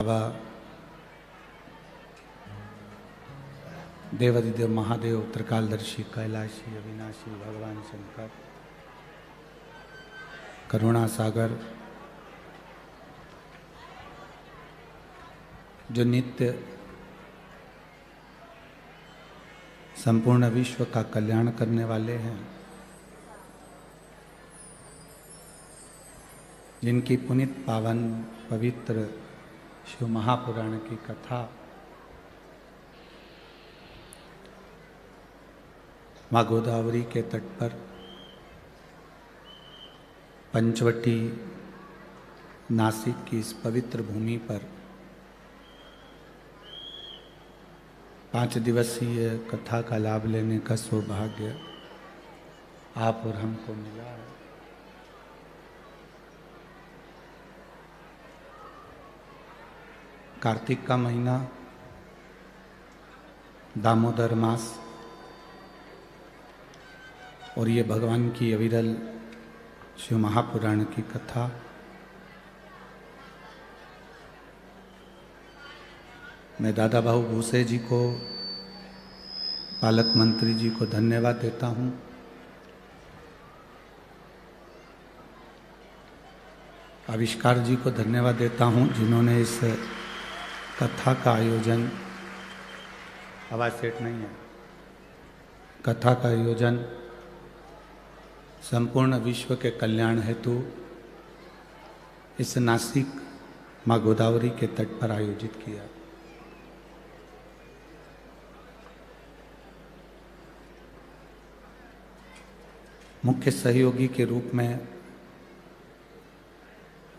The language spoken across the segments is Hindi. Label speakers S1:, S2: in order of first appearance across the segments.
S1: बाबा देवादिदेव महादेव त्रिकालदर्शी कैलाशी अविनाशी भगवान शंकर करुणा सागर जो नित्य संपूर्ण विश्व का कल्याण करने वाले हैं, जिनकी पुनित पावन पवित्र शिव महापुराण की कथा माँ गोदावरी के तट पर पंचवटी नासिक की इस पवित्र भूमि पर 5 दिवसीय कथा का लाभ लेने का सौभाग्य आप और हमको मिला है। कार्तिक का महीना, दामोदर मास, और ये भगवान की अविरल शिव महापुराण की कथा मैं दादा भाऊ भूसे जी को, पालक मंत्री जी को धन्यवाद देता हूँ। आविष्कार जी को धन्यवाद देता हूँ जिन्होंने इस कथा का आयोजन, आवाज सेट नहीं है, कथा का आयोजन संपूर्ण विश्व के कल्याण हेतु इस नासिक माँ गोदावरी के तट पर आयोजित किया। मुख्य सहयोगी के रूप में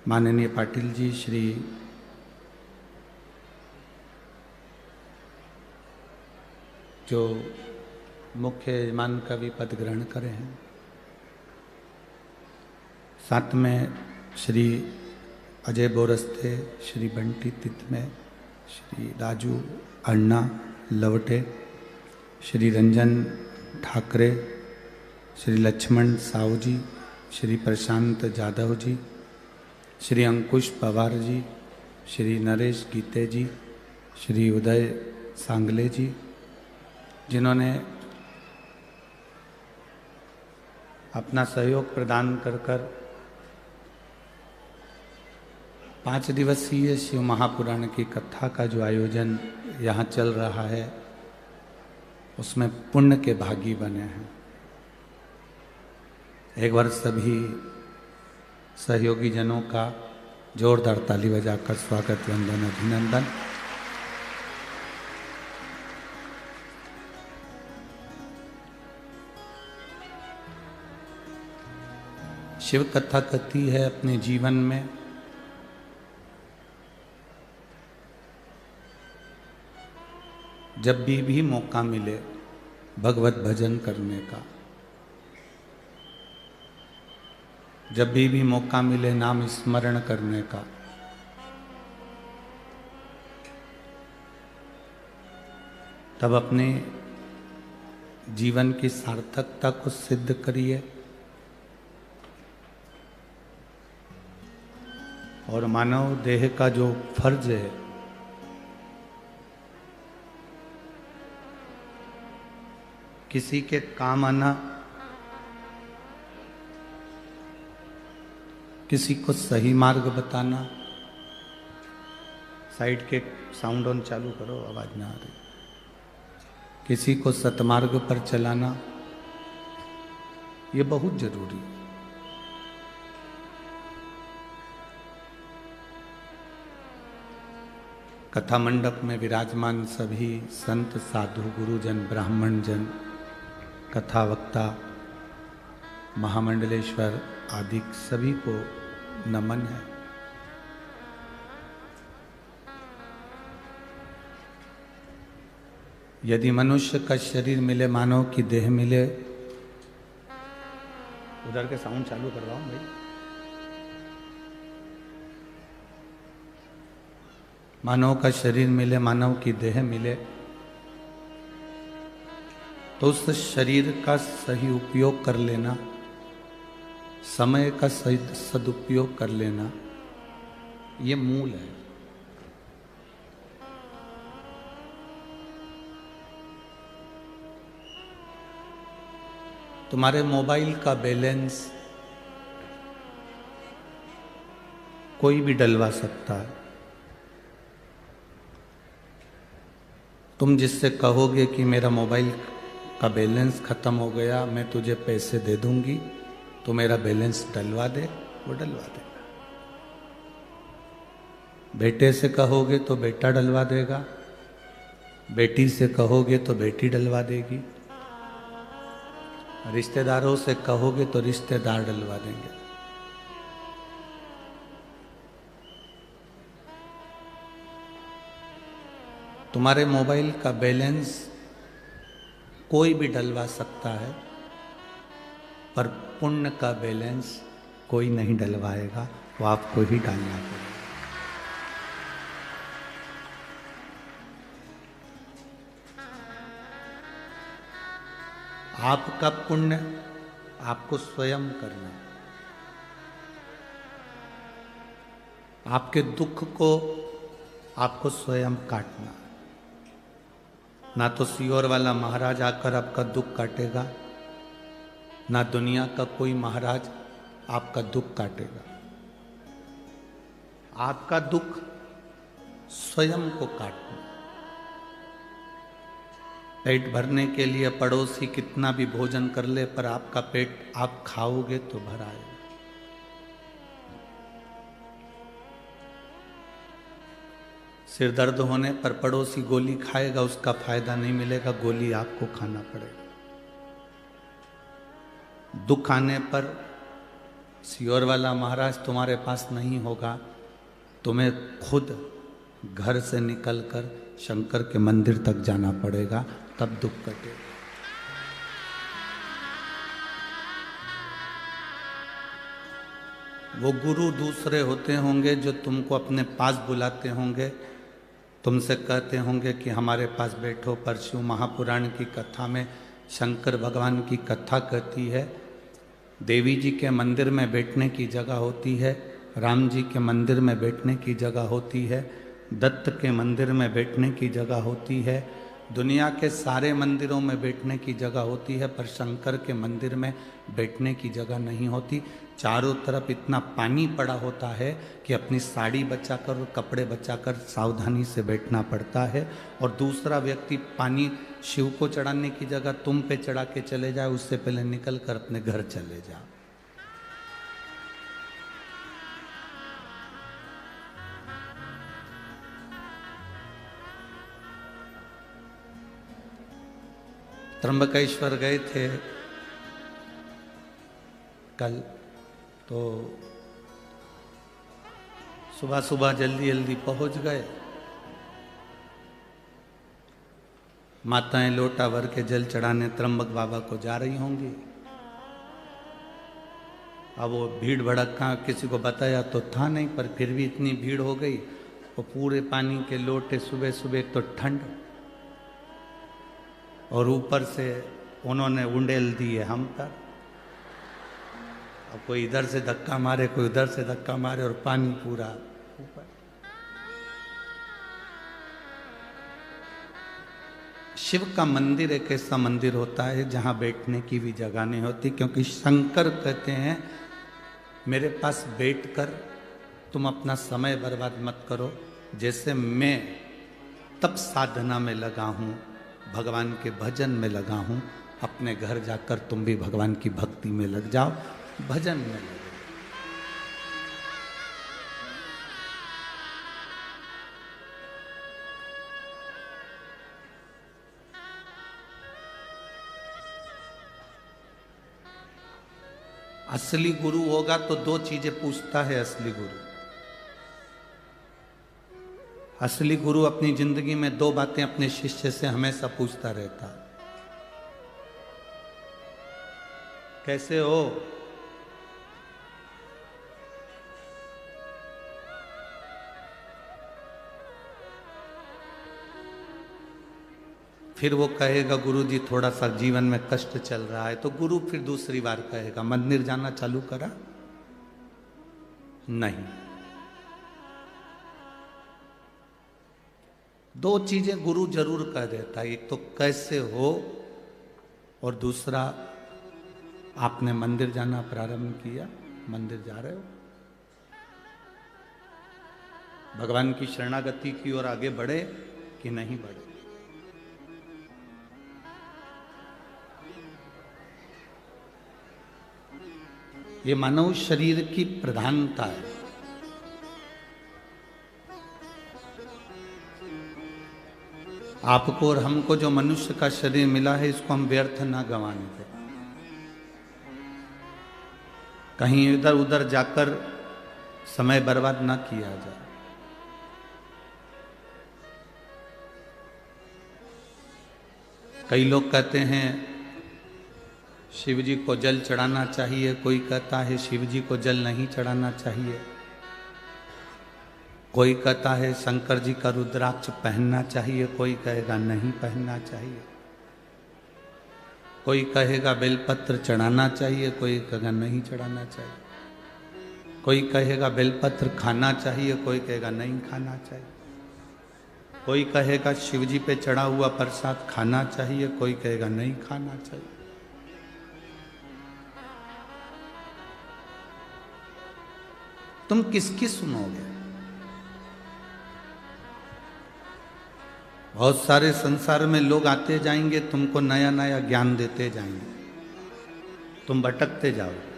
S1: माननीय पाटिल जी, श्री जो मुख्य यजमान कवि पद ग्रहण करे हैं, साथ में श्री अजय बोरस्ते, श्री बंटी तितमे, श्री राजू अन्ना लवटे, श्री रंजन ठाकरे, श्री लक्ष्मण साहू जी, श्री प्रशांत जाधव जी, श्री अंकुश पवार जी, श्री नरेश गीते जी, श्री उदय सांगले जी, जिन्होंने अपना सहयोग प्रदान कर 5 दिवसीय शिव महापुराण की कथा का जो आयोजन यहाँ चल रहा है उसमें पुण्य के भागी बने हैं। एक बार सभी सहयोगी जनों का जोरदार ताली बजाकर स्वागत, वंदन, अभिनंदन। शिव कथा कहती है अपने जीवन में जब भी मौका मिले भगवत भजन करने का, जब भी मौका मिले नाम स्मरण करने का, तब अपने जीवन की सार्थकता को सिद्ध करिए और मानव देह का जो फर्ज है किसी के काम आना, किसी को सही मार्ग बताना, साइड के साउंड ऑन चालू करो, आवाज ना आ रही, किसी को सतमार्ग पर चलाना, ये बहुत जरूरी है। कथा मंडप में विराजमान सभी संत, साधु, गुरुजन, ब्राह्मण जन, कथा वक्ता, महामंडलेश्वर आदि सभी को नमन है। यदि मनुष्य का शरीर मिले, मानव की देह मिले, उधर के साउंड चालू करवाओ भाई, मानव का शरीर मिले, मानव की देह मिले, तो उस शरीर का सही उपयोग कर लेना, समय का सही सदुपयोग कर लेना, ये मूल है। तुम्हारे मोबाइल का बैलेंस कोई भी डलवा सकता है। तुम जिससे कहोगे कि मेरा मोबाइल का बैलेंस खत्म हो गया, मैं तुझे पैसे दे दूंगी, तो मेरा बैलेंस डलवा दे, वो डलवा देगा। बेटे से कहोगे तो बेटा डलवा देगा, बेटी से कहोगे तो बेटी डलवा देगी, रिश्तेदारों से कहोगे तो रिश्तेदार डलवा देंगे। तुम्हारे मोबाइल का बैलेंस कोई भी डलवा सकता है, पर पुण्य का बैलेंस कोई नहीं डलवाएगा, वो आपको ही डालना पड़ेगा। आपका पुण्य आपको स्वयं करना, आपके दुख को आपको स्वयं काटना। ना तो सियोर वाला महाराज आकर आपका दुख काटेगा, ना दुनिया का कोई महाराज आपका दुख काटेगा। आपका दुख स्वयं को काटना। पेट भरने के लिए पड़ोसी कितना भी भोजन कर ले, पर आपका पेट आप खाओगे तो भर आएगा। सिर दर्द होने पर पड़ोसी गोली खाएगा, उसका फायदा नहीं मिलेगा, गोली आपको खाना पड़ेगा। दुख आने पर सियोर वाला महाराज तुम्हारे पास नहीं होगा, तुम्हें खुद घर से निकलकर शंकर के मंदिर तक जाना पड़ेगा, तब दुख कटेगा। वो गुरु दूसरे होते होंगे जो तुमको अपने पास बुलाते होंगे, तुमसे कहते होंगे कि हमारे पास बैठो। परशु महापुराण की कथा में शंकर भगवान की कथा कहती है, देवी जी के मंदिर में बैठने की जगह होती है, राम जी के मंदिर में बैठने की जगह होती है, दत्त के मंदिर में बैठने की जगह होती है, दुनिया के सारे मंदिरों में बैठने की जगह होती है, पर शंकर के मंदिर में बैठने की जगह नहीं होती। चारों तरफ इतना पानी पड़ा होता है कि अपनी साड़ी बचाकर और कपड़े बचाकर सावधानी से बैठना पड़ता है। और दूसरा व्यक्ति पानी शिव को चढ़ाने की जगह तुम पे चढ़ा के चले जाए, उससे पहले निकल कर अपने घर चले जाओ। त्र्यंबकेश्वर गए थे कल, तो सुबह सुबह जल्दी जल्दी पहुंच गए। माताएं लोटा भर के जल चढ़ाने त्र्यंबक बाबा को जा रही होंगी। अब वो भीड़ भड़का किसी को बताया तो था नहीं, पर फिर भी इतनी भीड़ हो गई। वो पूरे पानी के लोटे, सुबह सुबह तो ठंड, और ऊपर से उन्होंने उंडेल दिए हम तक। अब कोई इधर से धक्का मारे, कोई उधर से धक्का मारे, और पानी पूरा ऊपर। शिव का मंदिर एक ऐसा मंदिर होता है जहां बैठने की भी जगह नहीं होती, क्योंकि शंकर कहते हैं मेरे पास बैठकर तुम अपना समय बर्बाद मत करो। जैसे मैं तब साधना में लगा हूं, भगवान के भजन में लगा हूं, अपने घर जाकर तुम भी भगवान की भक्ति में लग जाओ, भजन में लग जाओ। असली गुरु होगा तो दो चीजें पूछता है असली गुरु। असली गुरु अपनी जिंदगी में दो बातें अपने शिष्य से हमेशा पूछता रहता। कैसे हो? फिर वो कहेगा गुरु जी थोड़ा सा जीवन में कष्ट चल रहा है, तो गुरु फिर दूसरी बार कहेगा मंदिर जाना चालू करा? नहीं। दो चीजें गुरु जरूर कह देता है, एक तो कैसे हो, और दूसरा आपने मंदिर जाना प्रारंभ किया, मंदिर जा रहे हो, भगवान की शरणागति की ओर आगे बढ़े कि नहीं बढ़े। ये मानव शरीर की प्रधानता है। आपको और हमको जो मनुष्य का शरीर मिला है, इसको हम व्यर्थ ना गंवाने दें, कहीं इधर उधर जाकर समय बर्बाद ना किया जाए। कई लोग कहते हैं शिव जी को जल चढ़ाना चाहिए, कोई कहता है शिव जी को जल नहीं चढ़ाना चाहिए, कोई कहता है शंकर जी का रुद्राक्ष पहनना चाहिए, कोई कहेगा नहीं पहनना चाहिए, कोई कहेगा बेलपत्र चढ़ाना चाहिए, कोई कहेगा नहीं चढ़ाना चाहिए, कोई कहेगा बेलपत्र खाना चाहिए, कोई कहेगा नहीं खाना चाहिए, कोई कहेगा शिव जी पे चढ़ा हुआ प्रसाद खाना चाहिए, कोई कहेगा नहीं खाना चाहिए। तुम किसकी सुनोगे? बहुत सारे संसार में लोग आते जाएंगे, तुमको नया नया ज्ञान देते जाएंगे, तुम भटकते जाओगे।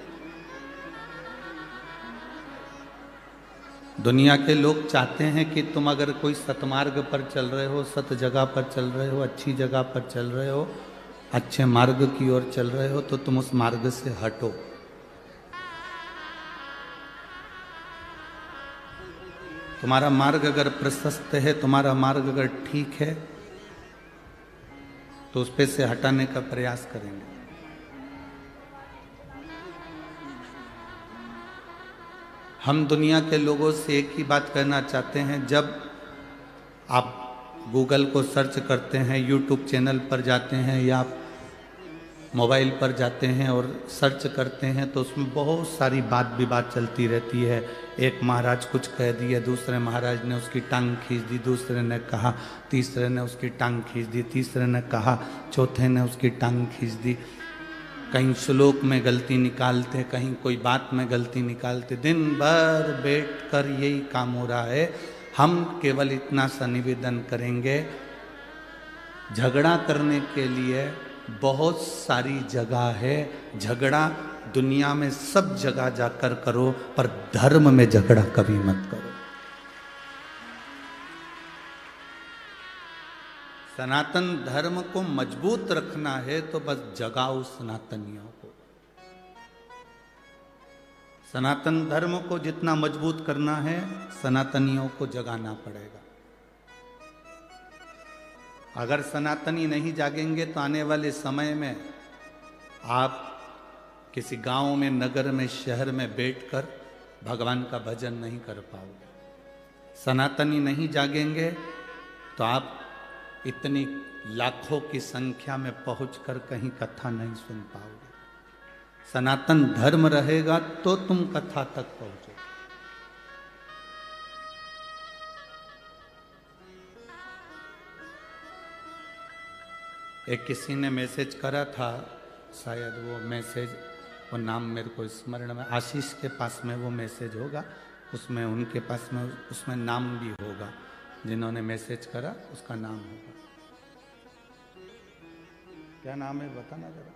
S1: दुनिया के लोग चाहते हैं कि तुम अगर कोई सतमार्ग पर चल रहे हो, सत जगह पर चल रहे हो, अच्छी जगह पर चल रहे हो, अच्छे मार्ग की ओर चल रहे हो, तो तुम उस मार्ग से हटो। तुम्हारा मार्ग अगर प्रशस्त है, तुम्हारा मार्ग अगर ठीक है, तो उस पे से हटाने का प्रयास करेंगे। हम दुनिया के लोगों से एक ही बात कहना चाहते हैं, जब आप गूगल को सर्च करते हैं, यूट्यूब चैनल पर जाते हैं या आप मोबाइल पर जाते हैं और सर्च करते हैं, तो उसमें बहुत सारी बात विवाद चलती रहती है। एक महाराज कुछ कह दिए, दूसरे महाराज ने उसकी टांग खींच दी, दूसरे ने कहा, तीसरे ने उसकी टांग खींच दी, तीसरे ने कहा, चौथे ने उसकी टांग खींच दी। कहीं श्लोक में गलती निकालते, कहीं कोई बात में गलती निकालते। दिन भर बैठ कर यही काम हो रहा है। हम केवल इतना सा निवेदन करेंगे, झगड़ा करने के लिए बहुत सारी जगह है। झगड़ा दुनिया में सब जगह जाकर करो, पर धर्म में झगड़ा कभी मत करो। सनातन धर्म को मजबूत रखना है तो बस जगाओ सनातनियों को। सनातन धर्म को जितना मजबूत करना है, सनातनियों को जगाना पड़ेगा। अगर सनातनी नहीं जागेंगे तो आने वाले समय में आप किसी गांव में, नगर में, शहर में बैठकर भगवान का भजन नहीं कर पाओगे। सनातनी नहीं जागेंगे तो आप इतनी लाखों की संख्या में पहुंचकर कहीं कथा नहीं सुन पाओगे। सनातन धर्म रहेगा तो तुम कथा तक पहुंचोगे। एक किसी ने मैसेज करा था, शायद वो मैसेज, वो नाम मेरे को स्मरण में, आशीष के पास में वो मैसेज होगा, उसमें उनके पास में उसमें नाम भी होगा, जिन्होंने मैसेज करा उसका नाम होगा। क्या नाम है बताना जरा।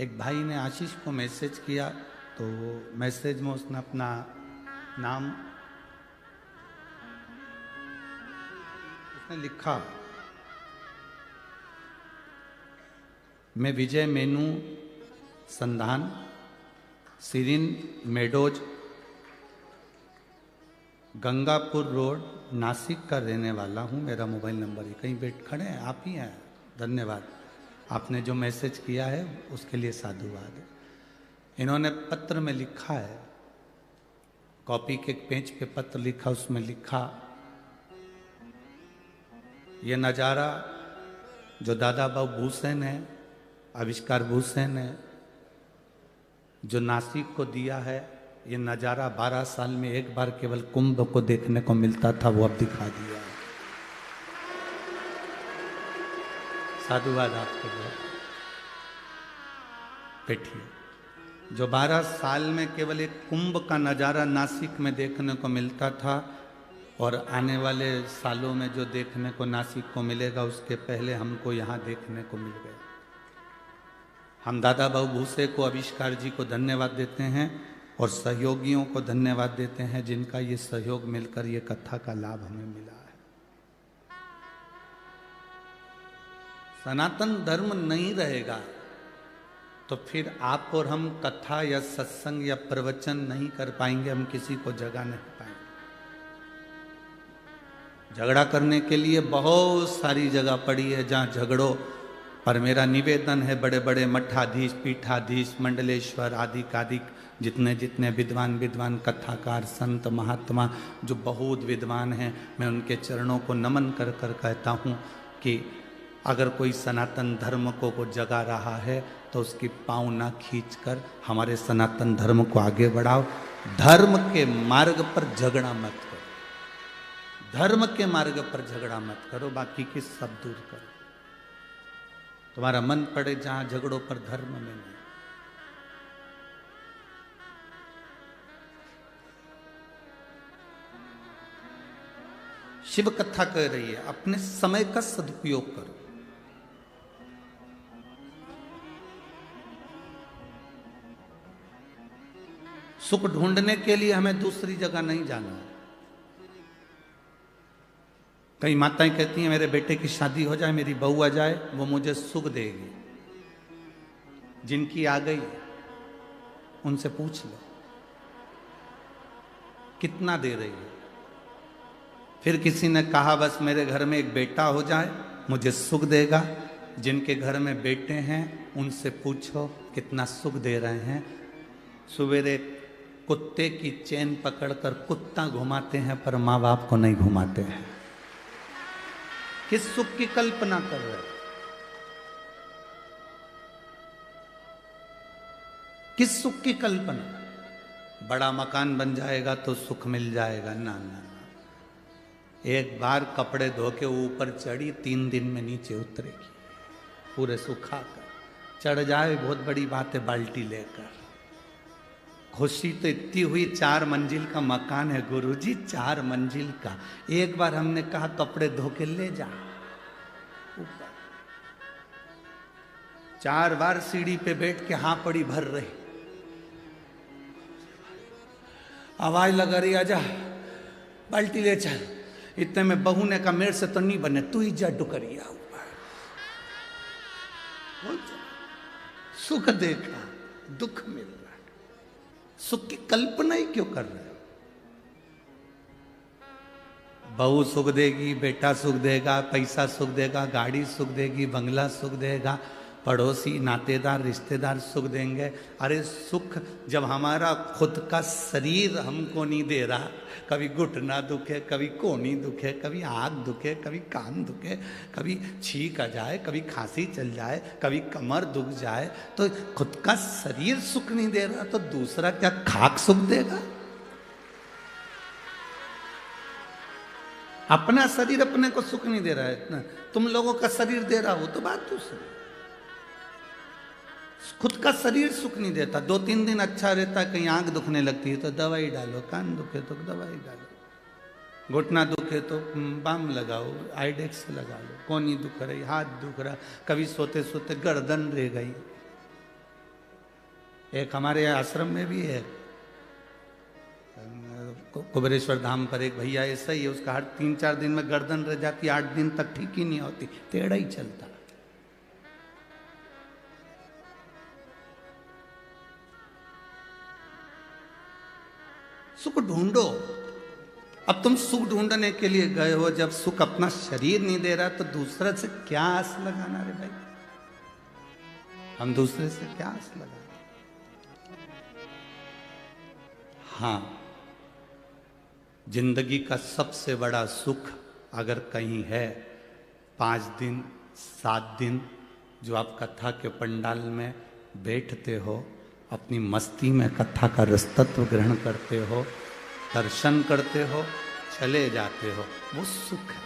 S1: एक भाई ने आशीष को मैसेज किया, तो वो मैसेज में उसने अपना नाम उसने लिखा, मैं विजय मेनू संधान, Sirin meadows, Gangapur road, Nashik का रहने वाला हूँ। मेरा मोबाइल नंबर है। कहीं बैठ खड़े हैं, आप ही हैं। धन्यवाद, आपने जो मैसेज किया है उसके लिए साधुवाद। इन्होंने पत्र में लिखा है, कॉपी के पेज पे पत्र लिखा, उसमें लिखा, ये नज़ारा जो दादा बाबू भूसेन है, आविष्कार भूसेन है, जो नासिक को दिया है, ये नज़ारा 12 साल में एक बार केवल कुंभ को देखने को मिलता था, वो अब दिखा दिया है। साधुवाद आपको। बैठिए। जो 12 साल में केवल एक कुंभ का नज़ारा नासिक में देखने को मिलता था, और आने वाले सालों में जो देखने को नासिक को मिलेगा उसके पहले हमको यहाँ देखने को मिल गया। हम दादा बाबू भूसे को, आविष्कार जी को धन्यवाद देते हैं और सहयोगियों को धन्यवाद देते हैं जिनका ये सहयोग मिलकर ये कथा का लाभ हमें मिला है। सनातन धर्म नहीं रहेगा तो फिर आप और हम कथा या सत्संग या प्रवचन नहीं कर पाएंगे, हम किसी को जगा नहीं पाएंगे। झगड़ा करने के लिए बहुत सारी जगह पड़ी है जहाँ झगड़ो, पर मेरा निवेदन है बड़े बड़े मठाधीश, पीठाधीश, मंडलेश्वर आदि कादि जितने जितने विद्वान कथाकार, संत, महात्मा जो बहुत विद्वान हैं, मैं उनके चरणों को नमन कर कर कहता हूँ कि अगर कोई सनातन धर्म को जगा रहा है तो उसकी पाँव ना खींचकर हमारे सनातन धर्म को आगे बढ़ाओ। धर्म के मार्ग पर झगड़ा मत करो, धर्म के मार्ग पर झगड़ा मत करो, बाकी की सब दूर करो। तुम्हारा मन पड़े जहां झगड़ों पर, धर्म में नहीं। शिव कथा कह रही है अपने समय का सदुपयोग करो। सुख ढूंढने के लिए हमें दूसरी जगह नहीं जाना है। कई माताएं कहती हैं मेरे बेटे की शादी हो जाए, मेरी बहू आ जाए, वो मुझे सुख देगी। जिनकी आ गई उनसे पूछ लो कितना दे रही है। फिर किसी ने कहा बस मेरे घर में एक बेटा हो जाए मुझे सुख देगा। जिनके घर में बेटे हैं उनसे पूछो कितना सुख दे रहे हैं। सवेरे कुत्ते की चेन पकड़कर कुत्ता घुमाते हैं पर माँ बाप को नहीं घुमाते हैं। किस सुख की कल्पना कर रहे हैं? किस सुख की कल्पना? बड़ा मकान बन जाएगा तो सुख मिल जाएगा? ना ना ना। एक बार कपड़े धो के ऊपर चढ़ी, 3 दिन में नीचे उतरेगी पूरे सुखा कर। चढ़ जाए बहुत बड़ी बात है, बाल्टी लेकर। खुशी तो इतनी हुई, 4 मंजिल का मकान है गुरुजी, 4 मंजिल का। एक बार हमने कहा कपड़े धो के ले जा ऊपर। 4 बार सीढ़ी पे बैठ के हाँ पड़ी भर रही, आवाज लगा रही आजा बाल्टी ले चल। इतने में बहू ने कहा मेरे से तो नहीं बने, तू ही जा डुकरिया ऊपर। सुख देखा, दुख मिल रहा है। सुख की कल्पना ही क्यों कर रहे हो? बहू सुख देगी, बेटा सुख देगा, पैसा सुख देगा, गाड़ी सुख देगी, बंगला सुख देगा, पड़ोसी नातेदार रिश्तेदार सुख देंगे। अरे सुख जब हमारा खुद का शरीर हमको नहीं दे रहा, कभी घुटना दुखे, कभी कोहनी दुखे, कभी आँख दुखे, कभी कान दुखे, कभी छींक आ जाए, कभी खांसी चल जाए, कभी कमर दुख जाए, तो खुद का शरीर सुख नहीं दे रहा तो दूसरा क्या खाक सुख देगा? अपना शरीर अपने को सुख नहीं दे रहा है, तुम लोगों का शरीर दे रहा हो तो बात दूसरी। खुद का शरीर सुख नहीं देता। 2-3 दिन अच्छा रहता है, कहीं आंख दुखने लगती है तो दवाई डालो, कान दुखे तो दवाई डालो, घुटना दुखे तो बाम लगाओ, आइडेक्स लगा लो, कोहनी दुख रही, हाथ दुख रहा, कभी सोते सोते गर्दन रह गई। एक हमारे आश्रम में भी है, कुबेरेश्वर धाम पर एक भैया ऐसा ही है, उसका हर 3-4 दिन में गर्दन रह जाती, 8 दिन तक ठीक ही नहीं होती, टेढ़ा ही चलता। सुख ढूंढो। अब तुम सुख ढूंढने के लिए गए हो, जब सुख अपना शरीर नहीं दे रहा तो दूसरे से क्या आस लगाना रे भाई? हम दूसरे से क्या आस लगाना? हाँ, जिंदगी का सबसे बड़ा सुख अगर कहीं है, 5 दिन 7 दिन जो आप कथा के पंडाल में बैठते हो, अपनी मस्ती में कथा का रसतत्व ग्रहण करते हो, दर्शन करते हो, चले जाते हो, वो सुख है।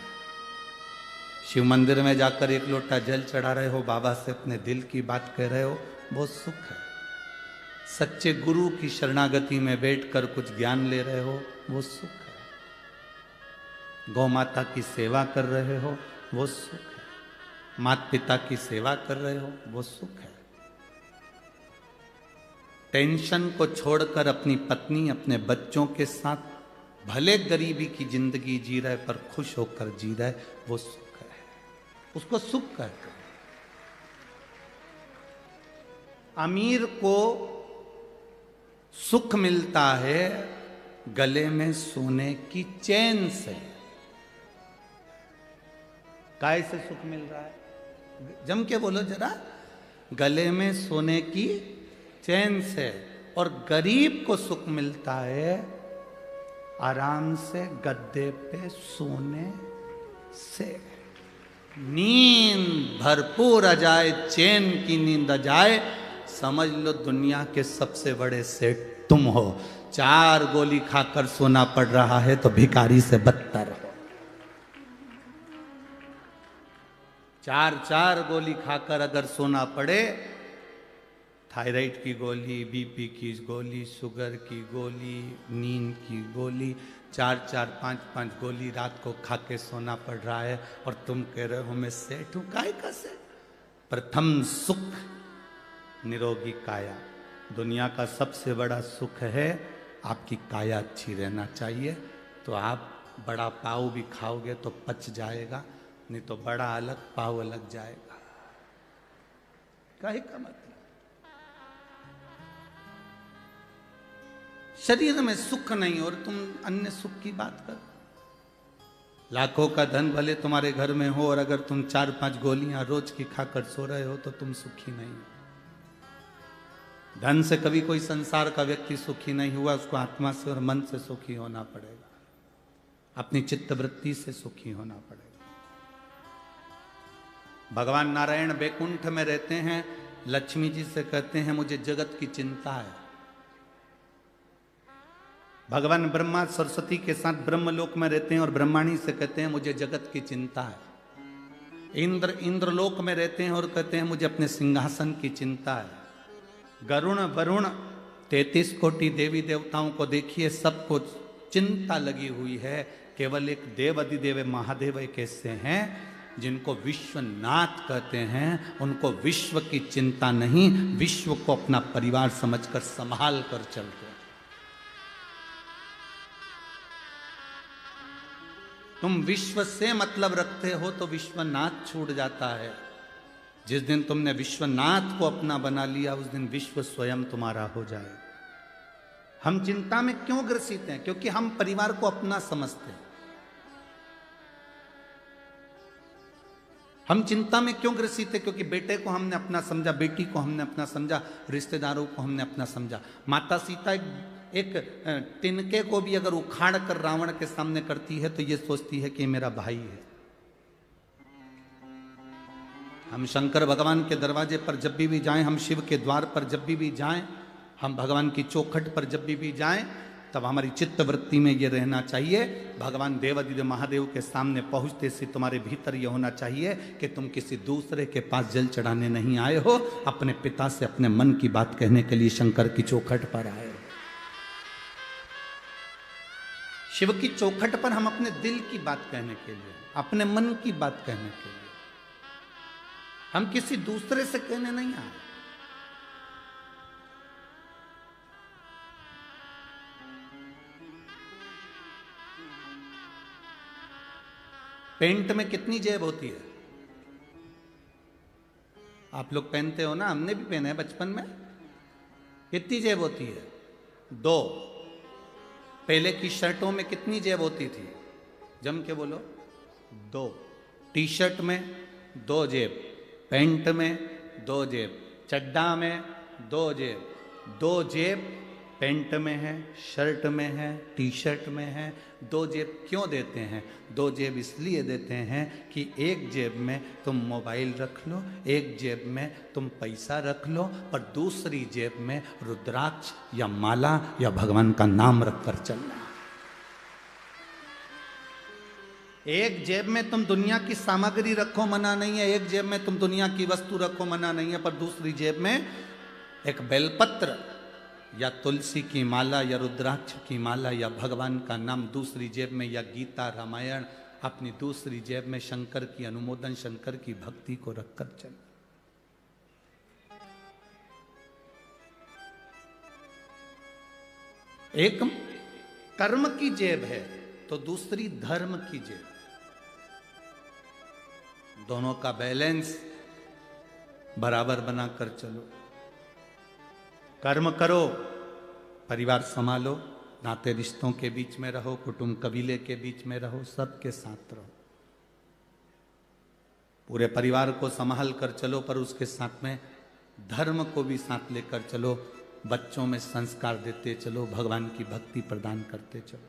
S1: शिव मंदिर में जाकर 1 लोटा जल चढ़ा रहे हो, बाबा से अपने दिल की बात कह रहे हो, वो सुख है। सच्चे गुरु की शरणागति में बैठकर कुछ ज्ञान ले रहे हो, वो सुख है। गौ माता की सेवा कर रहे हो, वो सुख है। माता पिता की सेवा कर रहे हो, वो सुख है। टेंशन को छोड़कर अपनी पत्नी, अपने बच्चों के साथ भले गरीबी की जिंदगी जी रहे पर खुश होकर जी रहे, वो सुख है। उसको सुख कहते हैं। अमीर को सुख मिलता है गले में सोने की चैन से। काय से सुख मिल रहा है? जम के बोलो जरा। गले में सोने की चैन से। और गरीब को सुख मिलता है आराम से गद्दे पे सोने से। नींद भरपूर आ जाए, चैन की नींद आ जाए, समझ लो दुनिया के सबसे बड़े सेठ तुम हो। 4 गोली खाकर सोना पड़ रहा है तो भिखारी से बदतर हो। 4 गोली खाकर अगर सोना पड़े, थायराइड की गोली, बीपी की गोली, शुगर की गोली, नींद की गोली, 4 5 गोली रात को खा के सोना पड़ रहा है और तुम कह रहे हो मैं सेठ हूं। काय का सेठ? प्रथम सुख निरोगी काया। दुनिया का सबसे बड़ा सुख है आपकी काया अच्छी रहना चाहिए। तो आप बड़ा पाव भी खाओगे तो पच जाएगा, नहीं तो बड़ा अलग पाव अलग जाएगा। काहे का मतलब? शरीर में सुख नहीं और तुम अन्य सुख की बात करो। लाखों का धन भले तुम्हारे घर में हो और अगर तुम 4 5 गोलियां रोज की खाकर सो रहे हो तो तुम सुखी नहीं हो। धन से कभी कोई संसार का व्यक्ति सुखी नहीं हुआ, उसको आत्मा से और मन से सुखी होना पड़ेगा। अपनी चित्तवृत्ति से सुखी होना पड़ेगा। भगवान नारायण बैकुंठ में रहते हैं, लक्ष्मी जी से कहते हैं मुझे जगत की चिंता है। भगवान ब्रह्मा सरस्वती के साथ ब्रह्मलोक में रहते हैं और ब्रह्माणी से कहते हैं मुझे जगत की चिंता है। इंद्रलोक में रहते हैं और कहते हैं मुझे अपने सिंहासन की चिंता है। गरुण वरुण 33 कोटि देवी देवताओं को देखिए, सबको चिंता लगी हुई है। केवल एक देव अधिदेव महादेव एक ऐसे हैं जिनको विश्वनाथ कहते हैं। उनको विश्व की चिंता नहीं, विश्व को अपना परिवार समझकर संभाल कर चलते हैं। तुम विश्व से मतलब रखते हो तो विश्वनाथ छूट जाता है। जिस दिन तुमने विश्वनाथ को अपना बना लिया उस दिन विश्व स्वयं तुम्हारा हो जाए। हम चिंता में क्यों ग्रसित हैं? क्योंकि हम परिवार को अपना समझते हैं। हम चिंता में क्यों ग्रसित हैं? क्योंकि बेटे को हमने अपना समझा, बेटी को हमने अपना समझा, रिश्तेदारों को हमने अपना समझा। माता सीता एक तिनके को भी अगर उखाड़ कर रावण के सामने करती है तो ये सोचती है कि मेरा भाई है। हम शंकर भगवान के दरवाजे पर जब भी जाएं, हम शिव के द्वार पर जब भी जाएं, हम भगवान की चौखट पर जब भी जाएं, तब हमारी चित्त वृत्ति में ये रहना चाहिए। भगवान देवादिदेव महादेव के सामने पहुंचते से तुम्हारे भीतर ये होना चाहिए कि तुम किसी दूसरे के पास जल चढ़ाने नहीं आए हो, अपने पिता से अपने मन की बात कहने के लिए शंकर की चौखट पर आए हो। शिव की चौखट पर हम अपने दिल की बात कहने के लिए, अपने मन की बात कहने के लिए, हम किसी दूसरे से कहने नहीं आए। पेंट में कितनी जेब होती है? आप लोग पहनते हो ना, हमने भी पहना है बचपन में। कितनी जेब होती है? 2। पहले की शर्टों में कितनी जेब होती थी? जम के बोलो। 2। टी शर्ट में 2 जेब, पैंट में 2 जेब, चड्डा में 2 जेब। 2 जेब पैंट में है, शर्ट में है, टी शर्ट में है। 2 जेब क्यों देते हैं? 2 जेब इसलिए देते हैं कि एक जेब में तुम मोबाइल रख लो, एक जेब में तुम पैसा रख लो, पर दूसरी जेब में रुद्राक्ष या माला या भगवान का नाम रखकर चलना। एक जेब में तुम दुनिया की सामग्री रखो, मना नहीं है। एक जेब में तुम दुनिया की वस्तु रखो, मना नहीं है। पर दूसरी जेब में एक बेलपत्र या तुलसी की माला या रुद्राक्ष की माला या भगवान का नाम दूसरी जेब में, या गीता रामायण अपनी दूसरी जेब में, शंकर की अनुमोदन, शंकर की भक्ति को रखकर चल। एक कर्म की जेब है तो दूसरी धर्म की जेब। दोनों का बैलेंस बराबर बनाकर चलो। कर्म करो, परिवार संभालो, नाते रिश्तों के बीच में रहो, कुटुंब कबीले के बीच में रहो, सबके साथ रहो, पूरे परिवार को संभाल कर चलो, पर उसके साथ में धर्म को भी साथ लेकर चलो। बच्चों में संस्कार देते चलो, भगवान की भक्ति प्रदान करते चलो।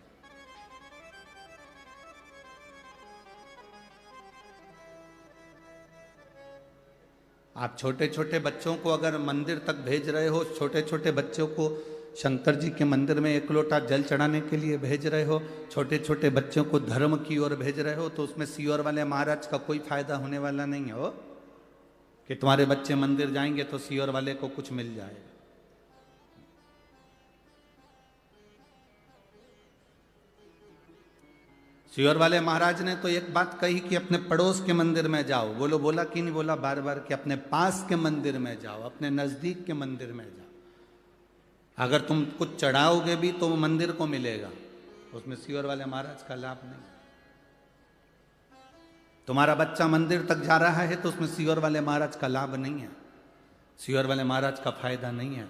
S1: आप छोटे छोटे बच्चों को अगर मंदिर तक भेज रहे हो, छोटे छोटे बच्चों को शंकर जी के मंदिर में एक लोटा जल चढ़ाने के लिए भेज रहे हो, छोटे छोटे बच्चों को धर्म की ओर भेज रहे हो, तो उसमें सीहोर वाले महाराज का कोई फायदा होने वाला नहीं है। हो कि तुम्हारे बच्चे मंदिर जाएंगे तो सीहोर वाले को कुछ मिल जाएगा। सीहोर वाले महाराज ने तो एक बात कही कि अपने पड़ोस के मंदिर में जाओ। बोलो, बोला कि नहीं बोला बार बार कि अपने पास के मंदिर में जाओ, अपने नजदीक के मंदिर में जाओ। अगर तुम कुछ चढ़ाओगे भी तो वो मंदिर को मिलेगा, उसमें सीहोर वाले महाराज का लाभ नहीं। तुम्हारा बच्चा मंदिर तक जा रहा है तो उसमें सीहोर वाले महाराज का लाभ नहीं है, सीहोर वाले महाराज का फायदा नहीं है।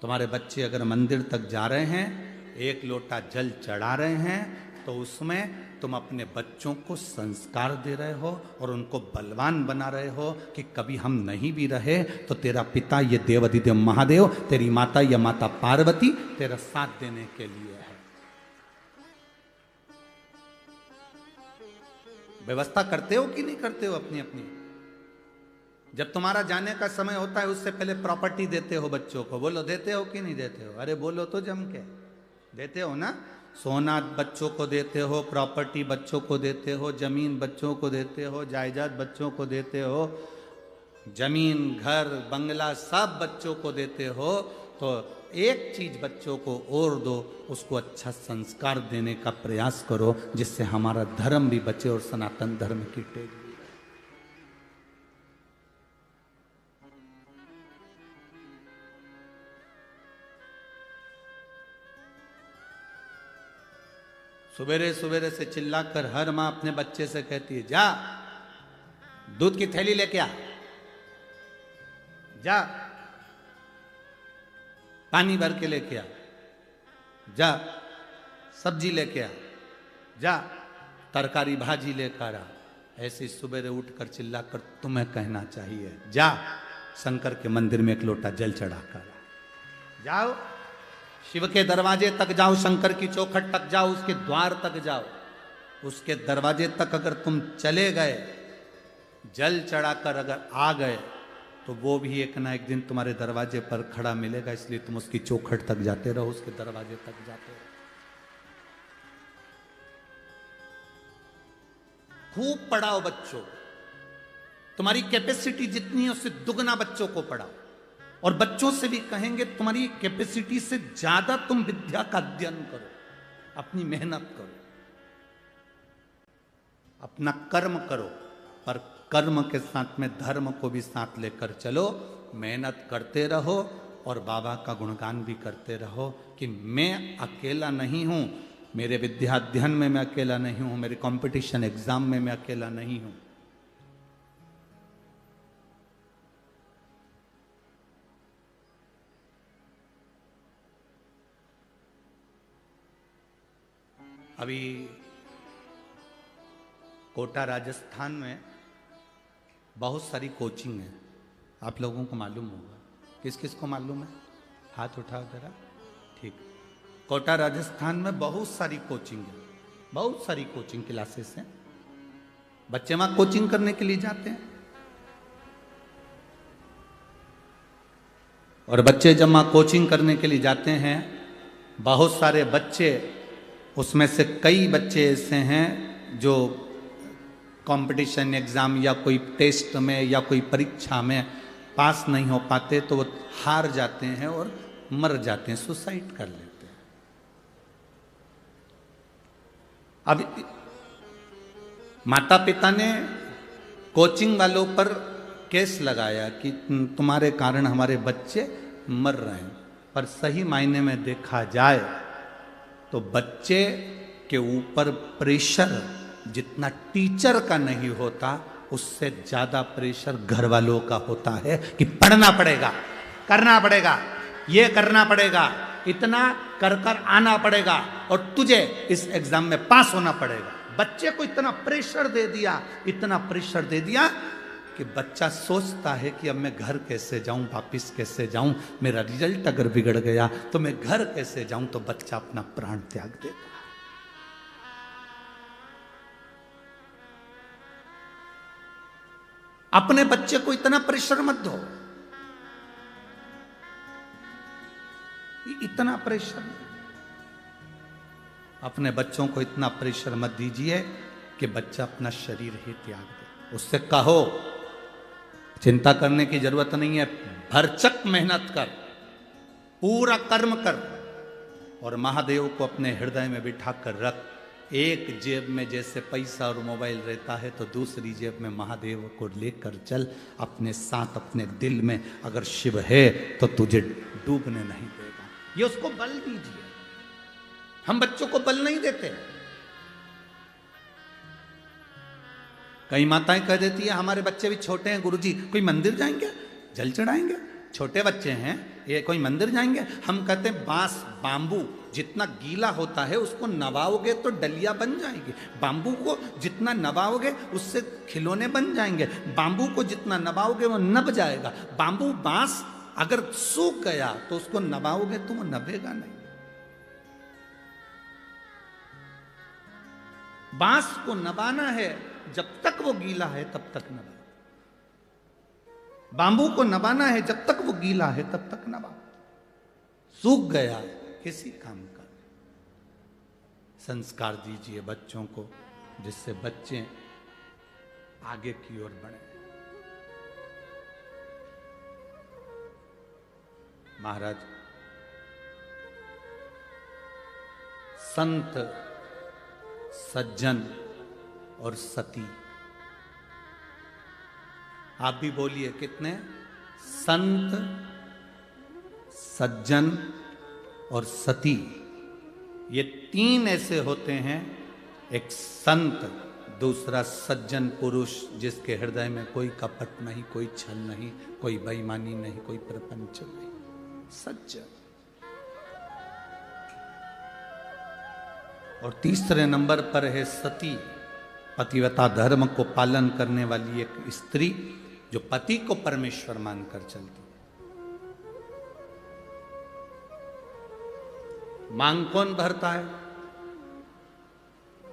S1: तुम्हारे बच्चे अगर मंदिर तक जा रहे हैं, एक लोटा जल चढ़ा रहे हैं, तो उसमें तुम अपने बच्चों को संस्कार दे रहे हो और उनको बलवान बना रहे हो कि कभी हम नहीं भी रहे तो तेरा पिता ये देवाधिदेव महादेव, तेरी माता या माता पार्वती तेरा साथ देने के लिए है। व्यवस्था करते हो कि नहीं करते हो अपनी अपनी? जब तुम्हारा जाने का समय होता है उससे पहले प्रॉपर्टी देते हो बच्चों को। बोलो, देते हो कि नहीं देते हो? अरे बोलो तो जम के। देते हो ना? सोना बच्चों को देते हो, प्रॉपर्टी बच्चों को देते हो, जमीन बच्चों को देते हो, जायदाद बच्चों को देते हो, जमीन घर बंगला सब बच्चों को देते हो। तो एक चीज बच्चों को और दो, उसको अच्छा संस्कार देने का प्रयास करो, जिससे हमारा धर्म भी बचे और सनातन धर्म की टेक भी। सुबेरे सुबेरे से चिल्लाकर हर मां अपने बच्चे से कहती है, जा दूध की थैली लेके आ, जा पानी भर के लेके आ, जा सब्जी लेके आ, जा तरकारी भाजी लेकर आ। ऐसे सुबेरे उठकर चिल्लाकर तुम्हें कहना चाहिए, जा शंकर के मंदिर में एक लोटा जल चढ़ाकर आ। जाओ शिव के दरवाजे तक जाओ, शंकर की चौखट तक जाओ, उसके द्वार तक जाओ। उसके दरवाजे तक अगर तुम चले गए, जल चढ़ाकर अगर आ गए, तो वो भी एक ना एक दिन तुम्हारे दरवाजे पर खड़ा मिलेगा। इसलिए तुम उसकी चौखट तक जाते रहो, उसके दरवाजे तक जाते रहो। खूब पढ़ाओ बच्चों, तुम्हारी कैपेसिटी जितनी है उससे दुगना बच्चों को पढ़ाओ। और बच्चों से भी कहेंगे तुम्हारी कैपेसिटी से ज्यादा तुम विद्या का अध्ययन करो, अपनी मेहनत करो, अपना कर्म करो, पर कर्म के साथ में धर्म को भी साथ लेकर चलो। मेहनत करते रहो और बाबा का गुणगान भी करते रहो कि मैं अकेला नहीं हूं, मेरे विद्या अध्ययन में मैं अकेला नहीं हूं, मेरे कंपटीशन एग्जाम में मैं अकेला नहीं हूं। अभी कोटा राजस्थान में बहुत सारी कोचिंग है, आप लोगों को मालूम होगा। किस किस को मालूम है? हाथ उठाओ जरा। ठीक, कोटा राजस्थान में बहुत सारी कोचिंग है, बहुत सारी कोचिंग क्लासेस हैं। बच्चे वहां कोचिंग करने के लिए जाते हैं, और बच्चे जब वहां कोचिंग करने के लिए जाते हैं, बहुत सारे बच्चे, उसमें से कई बच्चे ऐसे हैं जो कंपटीशन एग्ज़ाम या कोई टेस्ट में या कोई परीक्षा में पास नहीं हो पाते, तो वो हार जाते हैं और मर जाते हैं, सुसाइड कर लेते हैं। अब माता पिता ने कोचिंग वालों पर केस लगाया कि तुम्हारे कारण हमारे बच्चे मर रहे हैं, पर सही मायने में देखा जाए तो बच्चे के ऊपर प्रेशर जितना टीचर का नहीं होता, उससे ज्यादा प्रेशर घर वालों का होता है कि पढ़ना पड़ेगा, करना पड़ेगा, ये करना पड़ेगा, इतना कर कर आना पड़ेगा और तुझे इस एग्जाम में पास होना पड़ेगा। बच्चे को इतना प्रेशर दे दिया, इतना प्रेशर दे दिया कि बच्चा सोचता है कि अब मैं घर कैसे जाऊं, वापिस कैसे जाऊं, मेरा रिजल्ट अगर बिगड़ गया तो मैं घर कैसे जाऊं, तो बच्चा अपना प्राण त्याग देता है। अपने बच्चे को इतना प्रेशर मत दो, इतना प्रेशर, अपने बच्चों को इतना प्रेशर मत दीजिए कि बच्चा अपना शरीर ही त्याग दे। उससे कहो चिंता करने की जरूरत नहीं है, भरचक मेहनत कर, पूरा कर्म कर और महादेव को अपने हृदय में बिठा कर रख। एक जेब में जैसे पैसा और मोबाइल रहता है तो दूसरी जेब में महादेव को लेकर चल। अपने साथ अपने दिल में अगर शिव है तो तुझे डूबने नहीं देगा। ये उसको बल दीजिए। हम बच्चों को बल नहीं देते। कई माताएं कह देती है हमारे बच्चे भी छोटे हैं गुरुजी, कोई मंदिर जाएंगे, जल चढ़ाएंगे, छोटे बच्चे हैं ये कोई मंदिर जाएंगे। हम कहते हैं बांस बांबू जितना गीला होता है उसको नवाओगे तो डलिया बन जाएगी, बांबू को जितना नवाओगे उससे खिलौने बन जाएंगे, बांबू को जितना नवाओगे वो नब जाएगा। बांबू बांस अगर सूख गया तो उसको नवाओगे तो वो नबेगा नहीं। बांस को नबाना है, जब तक वो गीला है तब तक नबा। बांबू को नबाना है, जब तक वो गीला है तब तक नबा। सूख गया किसी काम का। संस्कार दीजिए बच्चों को जिससे बच्चे आगे की ओर बढ़े। महाराज संत सज्जन और सती, आप भी बोलिए कितने? संत सज्जन और सती, ये तीन ऐसे होते हैं। एक संत, दूसरा सज्जन पुरुष जिसके हृदय में कोई कपट नहीं, कोई छल नहीं, कोई बेईमानी नहीं, कोई प्रपंच नहीं, सज्जन। और तीसरे नंबर पर है सती, पतिव्रता धर्म को पालन करने वाली एक स्त्री जो पति को परमेश्वर मानकर चलती। मांग कौन भरता है?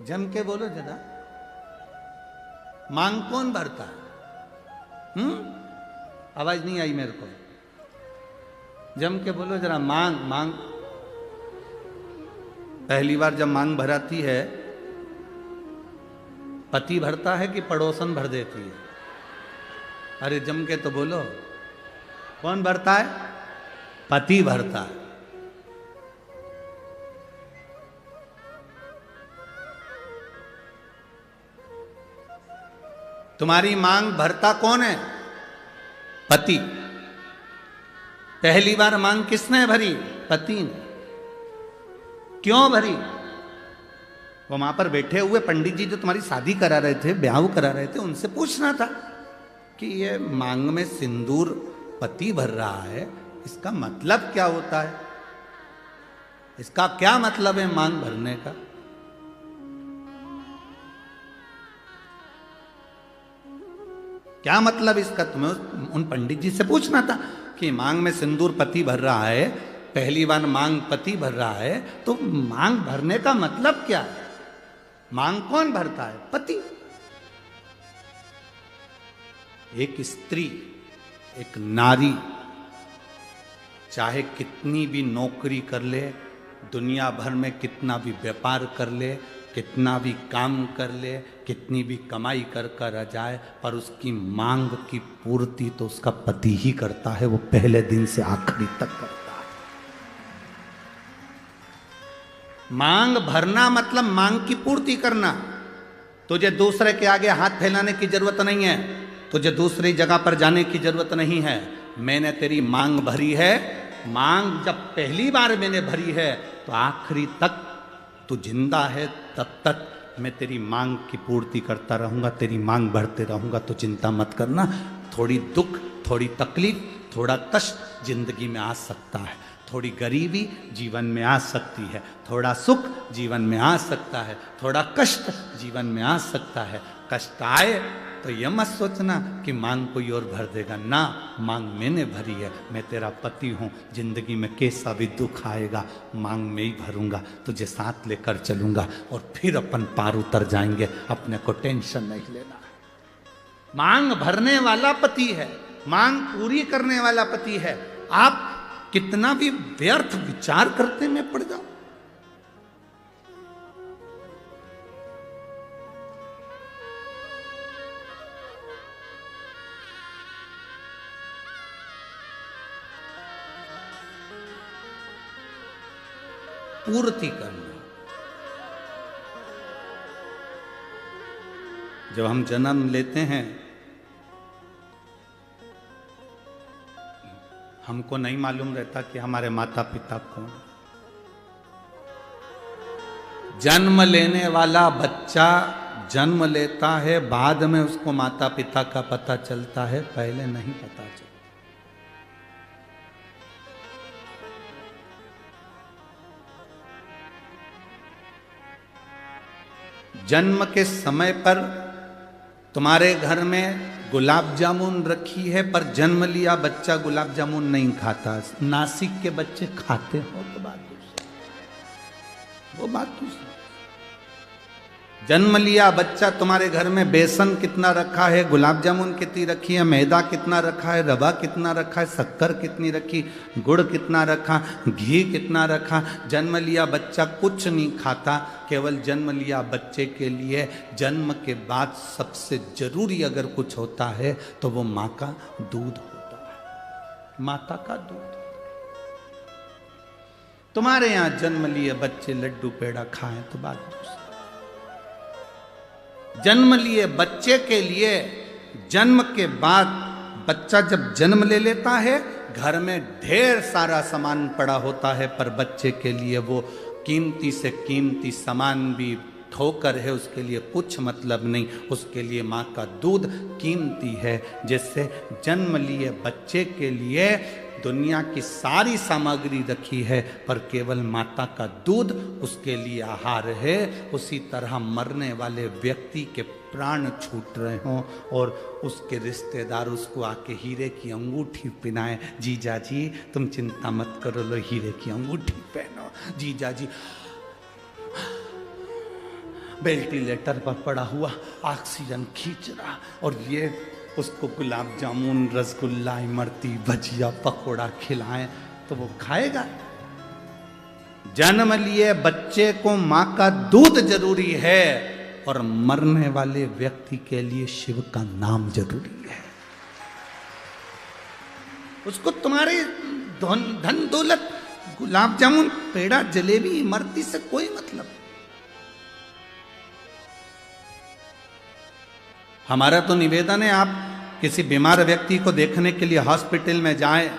S1: जम के बोलो जरा, मांग कौन भरता है? आवाज नहीं आई मेरे को, जम के बोलो जरा। मांग मांग पहली बार जब मांग भराती है पति भरता है कि पड़ोसन भर देती है? अरे जम के तो बोलो, कौन भरता है? पति भरता है। तुम्हारी मांग भरता कौन है? पति। पहली बार मांग किसने भरी? पति ने। क्यों भरी? वो वहां पर बैठे हुए पंडित जी जो तुम्हारी शादी करा रहे थे, ब्याह करा रहे थे, उनसे पूछना था कि ये मांग में सिंदूर पति भर रहा है, इसका मतलब क्या होता है? इसका क्या मतलब है मांग भरने का? क्या मतलब इसका? तुम्हें उन पंडित जी से पूछना था कि मांग में सिंदूर पति भर रहा है, पहली बार मांग पति भर रहा है, तो मांग भरने का मतलब क्या है? मांग कौन भरता है? पति। एक स्त्री, एक नारी चाहे कितनी भी नौकरी कर ले, दुनिया भर में कितना भी व्यापार कर ले, कितना भी काम कर ले, कितनी भी कमाई कर कर आ जाए, पर उसकी मांग की पूर्ति तो उसका पति ही करता है। वो पहले दिन से आखिरी तक करता है। मांग भरना मतलब मांग की पूर्ति करना। तुझे दूसरे के आगे हाथ फैलाने की जरूरत नहीं है, तुझे दूसरी जगह पर जाने की जरूरत नहीं है। मैंने तेरी मांग भरी है। मांग जब पहली बार मैंने भरी है तो आखिरी तक तू जिंदा है, तब तक मैं तेरी मांग की पूर्ति करता रहूंगा, तेरी मांग बढ़ते रहूंगा। तो चिंता मत करना। थोड़ी दुख, थोड़ी तकलीफ, थोड़ा कष्ट जिंदगी में आ सकता है, थोड़ी गरीबी जीवन में आ सकती है, थोड़ा सुख जीवन में आ सकता है, थोड़ा कष्ट जीवन में आ सकता है। कष्ट आए तो यह मत सोचना कि मांग कोई और भर देगा। ना, मांग मैंने भरी है। मैं तेरा पति हूँ। जिंदगी में कैसा भी दुख आएगा मांग में ही भरूंगा, तुझे साथ लेकर चलूंगा और फिर अपन पार उतर जाएंगे। अपने को टेंशन नहीं लेना। मांग भरने वाला पति है, मांग पूरी करने वाला पति है। आप कितना भी व्यर्थ विचार करते में पड़ जाओ। पूर्ति करना। जब हम जन्म लेते हैं हमको नहीं मालूम रहता कि हमारे माता पिता कौन। जन्म लेने वाला बच्चा जन्म लेता है, बाद में उसको माता पिता का पता चलता है, पहले नहीं पता चलता। जन्म के समय पर तुम्हारे घर में गुलाब जामुन रखी है, पर जन्म लिया बच्चा गुलाब जामुन नहीं खाता। नासिक के बच्चे खाते हो तो बात दूसरी, वो बात दूसरी। जन्म लिया बच्चा, तुम्हारे घर में बेसन कितना रखा है, गुलाब जामुन कितनी रखी है, मैदा कितना रखा है, रवा कितना रखा है, शक्कर कितनी रखी, गुड़ कितना रखा, घी कितना रखा। जन्म लिया बच्चा कुछ नहीं खाता। केवल जन्म लिया बच्चे के लिए जन्म के बाद सबसे जरूरी अगर कुछ होता है तो वो माँ का दूध होता है, माता का दूध। तुम्हारे यहां जन्म लिए बच्चे लड्डू पेड़ा खाएं तो बात दूसरी। जन्म लिए बच्चे के लिए जन्म के बाद बच्चा जब जन्म ले लेता है, घर में ढेर सारा सामान पड़ा होता है, पर बच्चे के लिए वो कीमती से कीमती सामान भी ठोकर है, उसके लिए कुछ मतलब नहीं। उसके लिए माँ का दूध कीमती है। जैसे जन्म लिए बच्चे के लिए दुनिया की सारी सामग्री रखी है, पर केवल माता का दूध उसके लिए आहार है, उसी तरह मरने वाले व्यक्ति के प्राण छूट रहे हों और उसके रिश्तेदार उसको आके हीरे की अंगूठी पहनाए, जीजा जी तुम चिंता मत करो, लो हीरे की अंगूठी पहनो। जीजा जी वेंटिलेटर पर पड़ा हुआ ऑक्सीजन खींच रहा, और ये उसको गुलाब जामुन, रसगुल्ला, इमरती, भजिया, पकोड़ा खिलाएं तो वो खाएगा। जन्म लिए बच्चे को माँ का दूध जरूरी है, और मरने वाले व्यक्ति के लिए शिव का नाम जरूरी है। उसको तुम्हारे धन दौलत, गुलाब जामुन, पेड़ा, जलेबी, इमरती से कोई मतलब। हमारा तो निवेदन है, आप किसी बीमार व्यक्ति को देखने के लिए हॉस्पिटल में जाएं,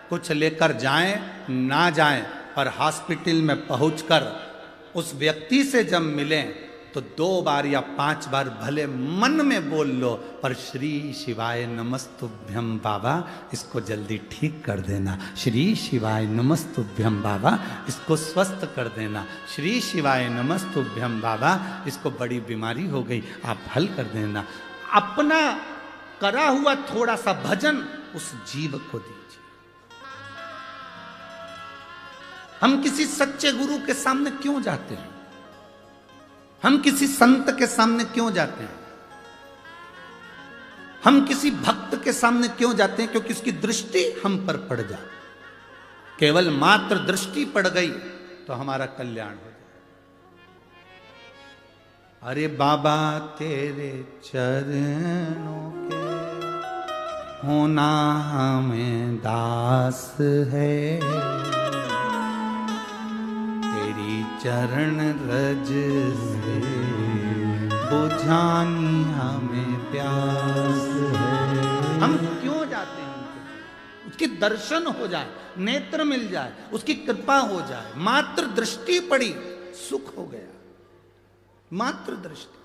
S1: कुछ लेकर जाएं ना जाएं, पर हॉस्पिटल में पहुंचकर उस व्यक्ति से जब मिलें तो 2 बार या 5 बार भले मन में बोल लो, पर श्री शिवाय नमस्तुभ्यम बाबा, इसको जल्दी ठीक कर देना। श्री शिवाय नमस्तुभ्यम बाबा, इसको स्वस्थ कर देना। श्री शिवाय नमस्तुभ्यम बाबा, इसको बड़ी बीमारी हो गई, आप हल कर देना। अपना करा हुआ थोड़ा सा भजन उस जीव को दीजिए। हम किसी सच्चे गुरु के सामने क्यों जाते हैं? हम किसी संत के सामने क्यों जाते हैं? हम किसी भक्त के सामने क्यों जाते हैं? क्योंकि उसकी दृष्टि हम पर पड़ जाए। केवल मात्र दृष्टि पड़ गई तो हमारा कल्याण हो जाए। अरे बाबा तेरे चरणों के होना हमें दास है, तेरी चरण रज से बुझानी हमें प्यास है। हम क्यों जाते हैं उनके, उसके दर्शन हो जाए, नेत्र मिल जाए, उसकी कृपा हो जाए, मात्र दृष्टि पड़ी सुख हो गया, मात्र दृष्टि।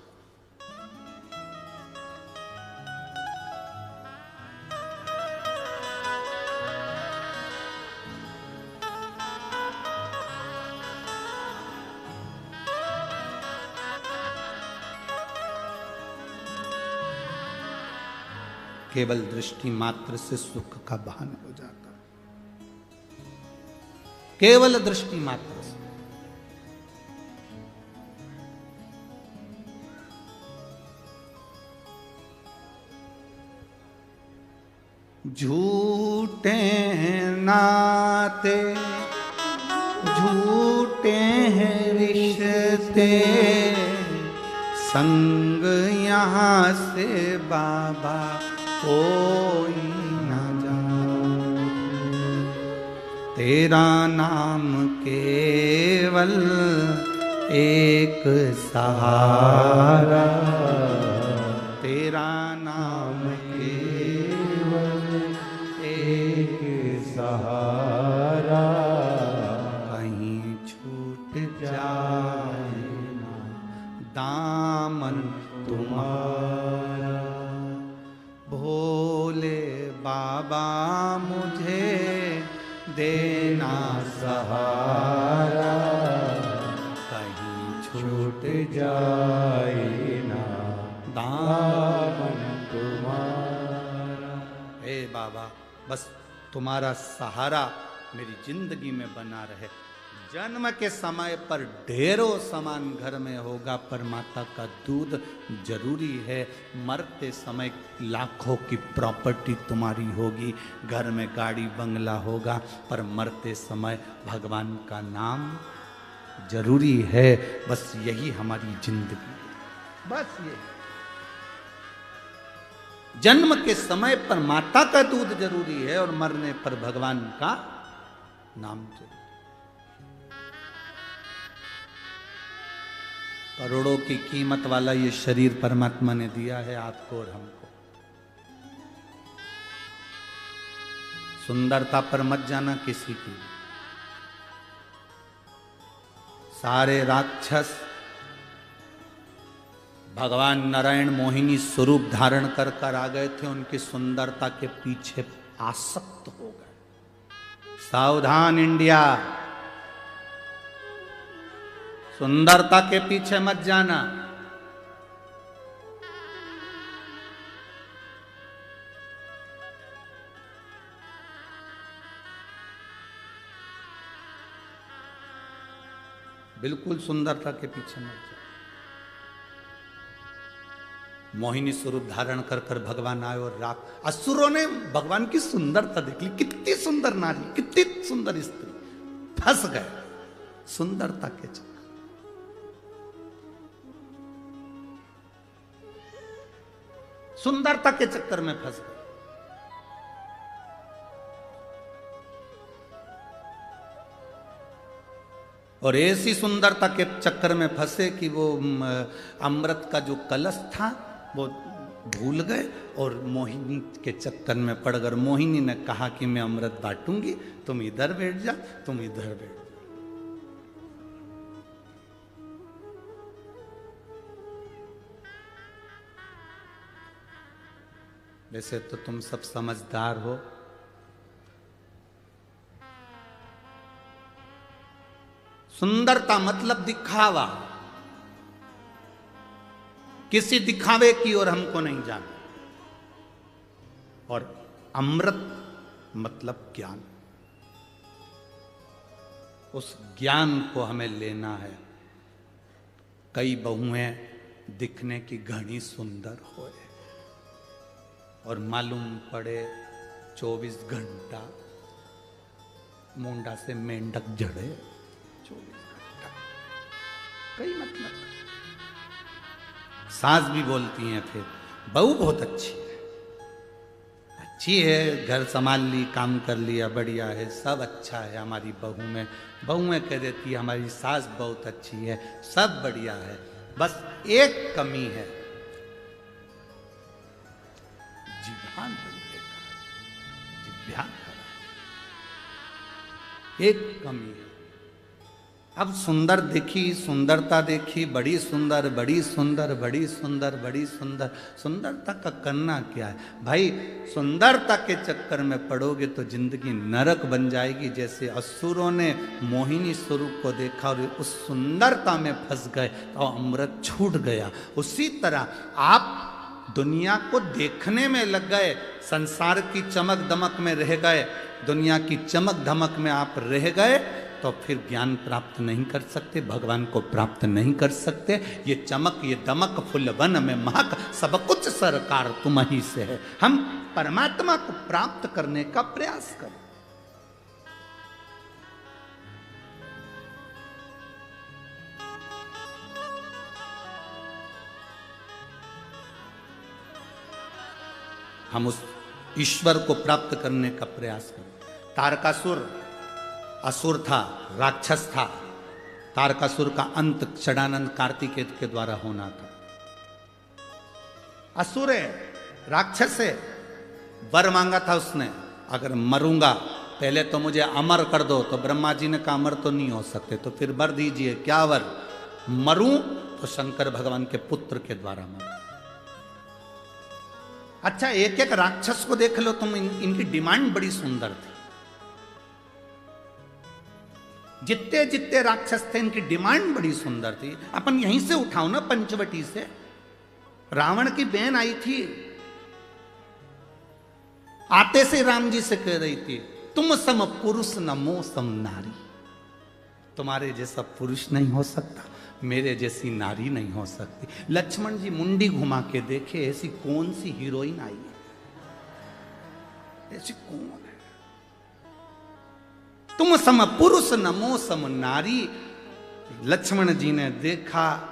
S1: केवल दृष्टि मात्र से सुख का बहन हो जाता है, केवल दृष्टि मात्र से। झूठे नाते झूठे हैं रिश्ते, संग यहाँ से बाबा कोई न जाए। तेरा नाम केवल एक सहारा, तेरा नाम केवल एक सहारा, कहीं छूट जाए ना दामन तुम्हारा। भोले बाबा मुझे देना सहारा, कहीं छूट जाए ना दामन तुम्हारा। हे बाबा, बस तुम्हारा सहारा मेरी जिंदगी में बना रहे। जन्म के समय पर ढेरों सामान घर में होगा, पर माता का दूध जरूरी है। मरते समय लाखों की प्रॉपर्टी तुम्हारी होगी, घर में गाड़ी बंगला होगा, पर मरते समय भगवान का नाम जरूरी है। बस यही हमारी जिंदगी है, बस ये। जन्म के समय पर माता का दूध जरूरी है और मरने पर भगवान का नाम जरूरी। करोड़ों की कीमत वाला ये शरीर परमात्मा ने दिया है आपको और हमको। सुंदरता पर मत जाना किसी की। सारे राक्षस भगवान नारायण मोहिनी स्वरूप धारण कर कर आ गए थे, उनकी सुंदरता के पीछे आसक्त हो गए। सावधान इंडिया, सुंदरता के पीछे मत जाना। बिल्कुल सुंदरता के पीछे मत जाना। मोहिनी स्वरूप धारण कर कर भगवान आए और असुरों ने भगवान की सुंदरता देख ली। कितनी सुंदर नारी, कितनी सुंदर स्त्री, फंस गए सुंदरता के चक्कर। सुंदरता के चक्कर में फंस गए। और ऐसी सुंदरता के चक्कर में फंसे कि वो अमृत का जो कलश था वो भूल गए और मोहिनी के चक्कर में पड़ गए। मोहिनी ने कहा कि मैं अमृत बांटूंगी, तुम इधर बैठ जा, तुम इधर बैठ जा। वैसे तो तुम सब समझदार हो, सुंदरता मतलब दिखावा, किसी दिखावे की ओर हमको नहीं जाना। और अमृत मतलब ज्ञान, उस ज्ञान को हमें लेना है। कई बहुएं दिखने की घनी सुंदर होए और मालूम पड़े 24 घंटा मुंडा से मेंढक जड़े। 24 घंटा कई मतलब। सास भी बोलती हैं फिर, बहू बहुत अच्छी है, अच्छी है, घर संभाल ली, काम कर लिया, बढ़िया है, सब अच्छा है। हमारी बहुएं कह देती है हमारी सास बहुत अच्छी है, सब बढ़िया है, बस एक कमी है, जिभान बड़ी बेकार, जिभ्यान खराब, एक कमी है। अब सुंदर देखी, सुंदरता देखी, बड़ी सुंदर, बड़ी सुंदर, बड़ी सुंदर, बड़ी सुंदर, सुंदरता का करना क्या है भाई? सुंदरता के चक्कर में पड़ोगे तो जिंदगी नरक बन जाएगी। जैसे असुरों ने मोहिनी स्वरूप को देखा और उस सुंदरता में फंस गए तो अमृत छूट गया। उसी तरह आप दुनिया को देखने में लग गए, संसार की चमक दमक में रह गए, दुनिया की चमक धमक में आप रह गए तो फिर ज्ञान प्राप्त नहीं कर सकते, भगवान को प्राप्त नहीं कर सकते। ये चमक, ये दमक, फुलवन में महक, सब कुछ सरकार तुम ही से है। हम परमात्मा को प्राप्त करने का प्रयास करें। हम उस ईश्वर को प्राप्त करने का प्रयास करें। तारकासुर असुर था, राक्षस था। तारकासुर का अंत षडानंद कार्तिकेय के द्वारा होना था। असुर है, राक्षस है, वर मांगा था उसने, अगर मरूंगा पहले तो मुझे अमर कर दो। तो ब्रह्मा जी ने कहा अमर तो नहीं हो सकते, तो फिर वर दीजिए। क्या वर? मरूं तो शंकर भगवान के पुत्र के द्वारा मरूं। अच्छा, एक एक राक्षस को देख लो तुम, इनकी डिमांड बड़ी सुंदर थी। जितने जितने राक्षस थे इनकी डिमांड बड़ी सुंदर थी। अपन यहीं से उठाओ ना, पंचवटी से। रावण की बहन आई थी, आते से राम जी से कह रही थी तुम सम पुरुष न मो सम नारी। तुम्हारे जैसा पुरुष नहीं हो सकता, मेरे जैसी नारी नहीं हो सकती। लक्ष्मण जी मुंडी घुमा के देखे, ऐसी कौन सी हीरोइन आई है, ऐसी कौन है? तुम सम पुरुष नमो सम नारी। लक्ष्मण जी ने देखा,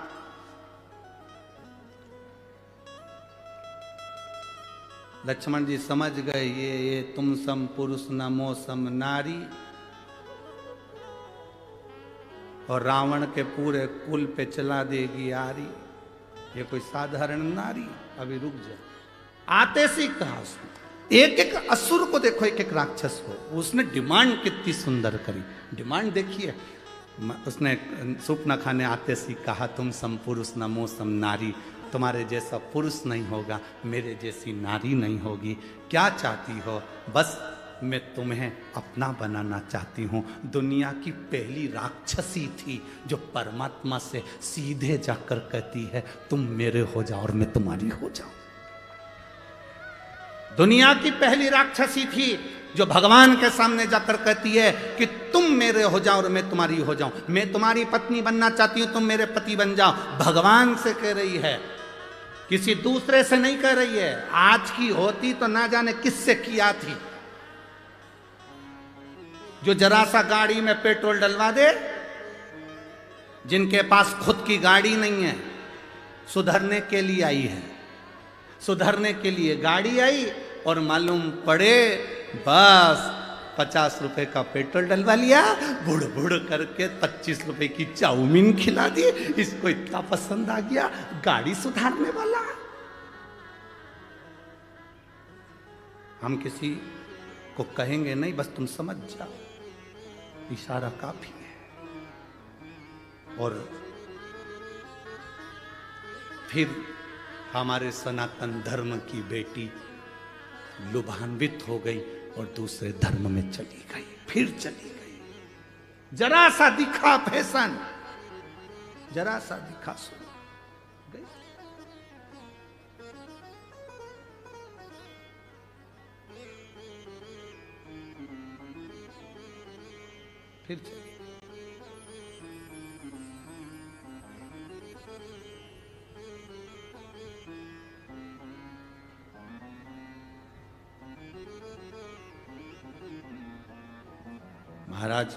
S1: लक्ष्मण जी समझ गए ये तुम सम पुरुष नमो सम नारी और रावण के पूरे कुल पे चला देगी आरी। ये कोई साधारण नारी? अभी रुक जा। आते से कहा उसने, एक एक असुर को देखो, एक एक राक्षस को, उसने डिमांड कितनी सुंदर करी। डिमांड देखिए, उसने सूपनखा ने आते सी कहा तुम सम पुरुष नमो सम नारी। तुम्हारे जैसा पुरुष नहीं होगा, मेरे जैसी नारी नहीं होगी। क्या चाहती हो? बस मैं तुम्हें अपना बनाना चाहती हूँ। दुनिया की पहली राक्षसी थी जो परमात्मा से सीधे जाकर कहती है तुम मेरे हो जाओ और मैं तुम्हारी हो जाऊं। दुनिया की पहली राक्षसी थी जो भगवान के सामने जाकर कहती है कि तुम मेरे हो जाओ और मैं तुम्हारी हो जाऊं। मैं तुम्हारी पत्नी बनना चाहती हूं, तुम मेरे पति बन जाओ। भगवान से कह रही है, किसी दूसरे से नहीं कह रही है। आज की होती तो ना जाने किससे किया थी, जो जरा सा गाड़ी में पेट्रोल डलवा दे, जिनके पास खुद की गाड़ी नहीं है, सुधरने के लिए आई है, सुधरने के लिए गाड़ी आई और मालूम पड़े बस 50 रुपए का पेट्रोल डलवा लिया, बुड़ बुड़ करके 25 रुपए की चाउमीन खिला दी। इसको इतना पसंद आ गया, गाड़ी सुधारने वाला। हम किसी को कहेंगे नहीं, बस तुम समझ जाओ, इशारा काफी है। और फिर हमारे सनातन धर्म की बेटी लुभान्वित हो गई और दूसरे धर्म में चली गई, फिर चली गई। जरा सा दिखा फैशन, जरा सा दिखा सुन गई। फिर चली। महाराज,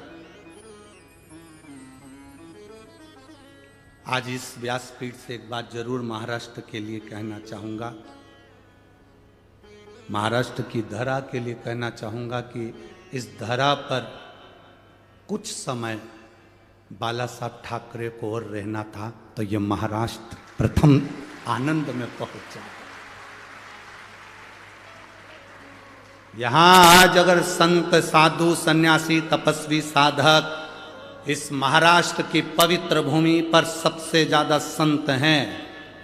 S1: आज इस व्यासपीठ से एक बात जरूर महाराष्ट्र के लिए कहना चाहूंगा। महाराष्ट्र की धरा के लिए कहना चाहूँगा कि इस धरा पर कुछ समय बाला साहब ठाकरे को और रहना था तो ये महाराष्ट्र प्रथम आनंद में पहुंच जाए। यहां आज अगर संत साधु सन्यासी तपस्वी साधक इस महाराष्ट्र की पवित्र भूमि पर सबसे ज्यादा संत हैं,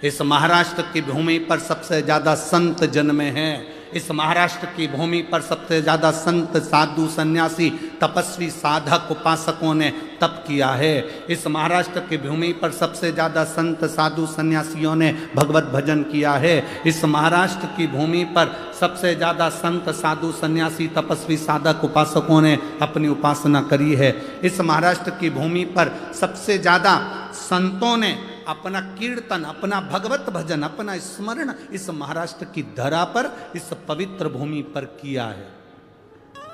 S1: इस महाराष्ट्र की भूमि पर सबसे ज्यादा संत जन्मे हैं, इस महाराष्ट्र की भूमि पर सबसे ज्यादा संत साधु सन्यासी तपस्वी साधक उपासकों ने तप किया है, इस महाराष्ट्र की भूमि पर सबसे ज्यादा संत साधु सन्यासियों ने भगवत भजन किया है, इस महाराष्ट्र की भूमि पर सबसे ज्यादा संत साधु सन्यासी तपस्वी साधक उपासकों ने अपनी उपासना करी है, इस महाराष्ट्र की भूमि पर सबसे ज्यादा संतों ने अपना कीर्तन, अपना भगवत भजन, अपना स्मरण इस महाराष्ट्र की धरा पर, इस पवित्र भूमि पर किया है।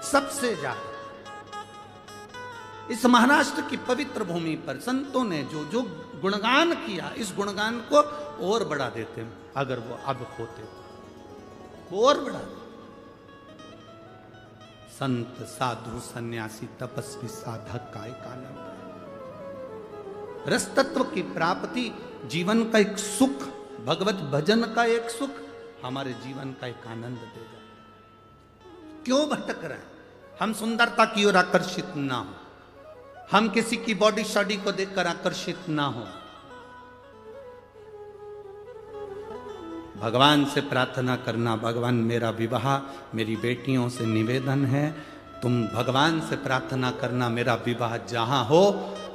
S1: सबसे ज्यादा इस महाराष्ट्र की पवित्र भूमि पर संतों ने जो जो गुणगान किया, इस गुणगान को और बढ़ा देते हैं अगर वो अब होते, वो और बढ़ा देते। संत साधु सन्यासी तपस्वी साधक का एक आनंद है। रस तत्व की प्राप्ति, जीवन का एक सुख, भगवत भजन का एक सुख हमारे जीवन का एक आनंद देगा। क्यों भटक रहे हैं? हम सुंदरता की ओर आकर्षित ना हो, हम किसी की बॉडी शॉडी को देखकर आकर्षित ना हो। भगवान से प्रार्थना करना, भगवान मेरा विवाह मेरी बेटियों से निवेदन है, तुम भगवान से प्रार्थना करना मेरा विवाह जहां हो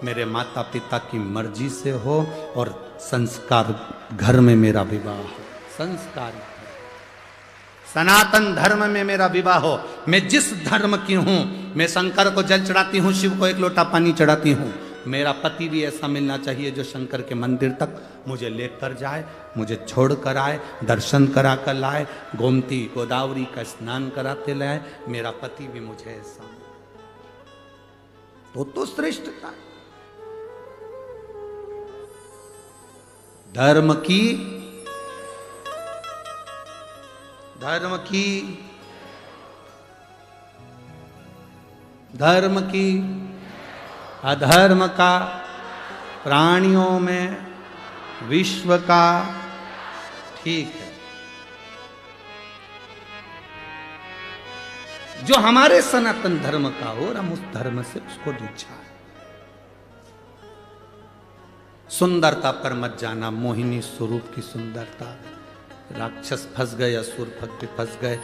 S1: मेरे माता पिता की मर्जी से हो और संस्कार घर में मेरा विवाह हो, संस्कार सनातन धर्म में मेरा विवाह हो। मैं जिस धर्म की हूं, मैं शंकर को जल चढ़ाती हूं, शिव को एक लोटा पानी चढ़ाती हूं, मेरा पति भी ऐसा मिलना चाहिए जो शंकर के मंदिर तक मुझे लेकर जाए, मुझे छोड़ कर आए, दर्शन करा कर लाए, गोमती गोदावरी का स्नान कराते लाए। मेरा पति भी मुझे ऐसा तो श्रेष्ठता है। धर्म की अधर्म का, प्राणियों में विश्व का, ठीक है। जो हमारे सनातन धर्म का हो और हम उस धर्म से उसको दीक्षा है। सुंदरता पर मत जाना, मोहिनी स्वरूप की सुंदरता। राक्षस फंस गए, असुर फंस गए।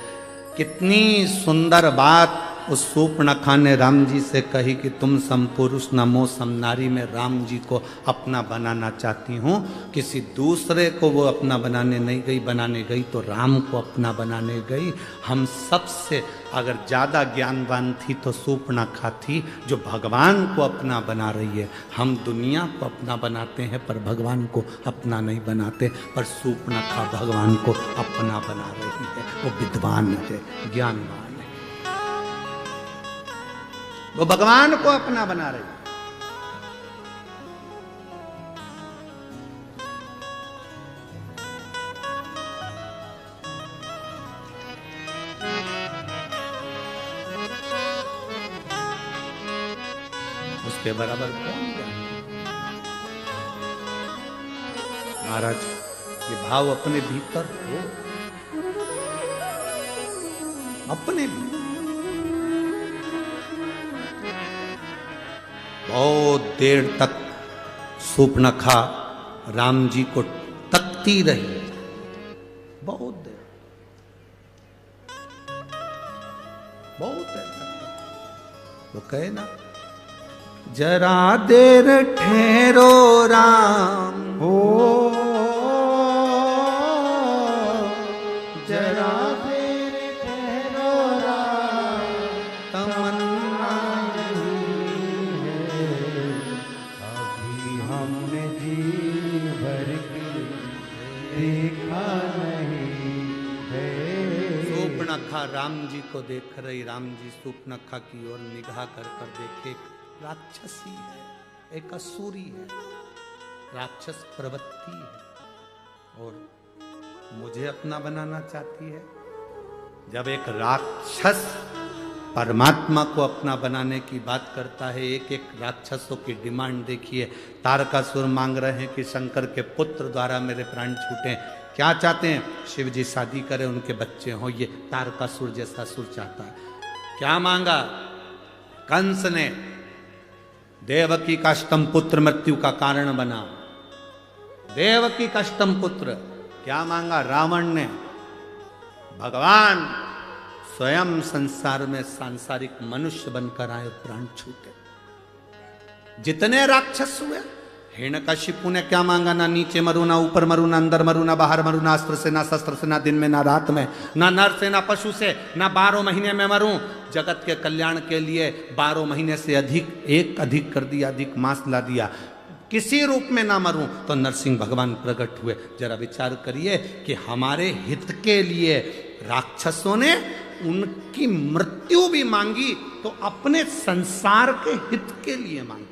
S1: कितनी सुंदर बात उस सूर्पणखा ने राम जी से कही कि तुम सम पुरुष नमो सम नारी, में राम जी को अपना बनाना चाहती हूँ। किसी दूसरे को वो अपना बनाने नहीं गई, बनाने गई तो राम को अपना बनाने गई। हम सबसे अगर ज़्यादा ज्ञानवान थी तो सूर्पणखा थी, जो भगवान को अपना बना रही है। हम दुनिया को अपना बनाते हैं पर भगवान को अपना नहीं बनाते, पर सूर्पणखा भगवान को अपना बना रही है। वो विद्वान है, ज्ञानवान है, वो भगवान को अपना बना रही है। उसके बराबर कौन है? महाराज, ये भाव अपने भीतर हो, अपने भीतर। बहुत देर तक सूर्पणखा राम जी को तकती रही, बहुत देर, बहुत देर तक। वो कहे ना, जरा देर ठहरो राम हो, जरा देर ठहरो राम, तमन्ना नहीं है अभी हमने जी भर के देखा नहीं है। सूर्पणखा राम जी को देख रही, राम जी सूर्पणखा की ओर निगाह कर देखे। राक्षसी है, एक असुरी है, राक्षस प्रवृत्ति है और मुझे अपना बनाना चाहती है। जब एक राक्षस परमात्मा को अपना बनाने की बात करता है, एक एक राक्षसों की डिमांड देखिए। तारकासुर मांग रहे हैं कि शंकर के पुत्र द्वारा मेरे प्राण छूटे। क्या चाहते हैं? शिव जी शादी करें, उनके बच्चे हों। ये तारकासुर जैसा सुर चाहता है। क्या मांगा? कंस ने देवकी का अष्टम पुत्र मृत्यु का कारण बना। देवकी का अष्टम पुत्र। क्या मांगा? रावण ने। भगवान स्वयं संसार में सांसारिक मनुष्य बनकर आए, प्राण छूटे। जितने राक्षस हुए, हिरण्यकशिपु ने क्या मांगा? ना नीचे मरू, ना ऊपर मरू, ना अंदर मरू, ना बाहर मरू, ना अस्त्र से, ना शस्त्र से, ना दिन में, ना रात में, ना नर से, ना पशु से, ना 12 महीने में मरूं। जगत के कल्याण के लिए 12 महीने से अधिक कर दिया, अधिक मास ला दिया। किसी रूप में ना मरूं। तो नरसिंह भगवान प्रकट हुए। जरा विचार करिए कि हमारे हित के लिए राक्षसों ने उनकी मृत्यु भी मांगी, तो अपने संसार के हित के लिए मांगी,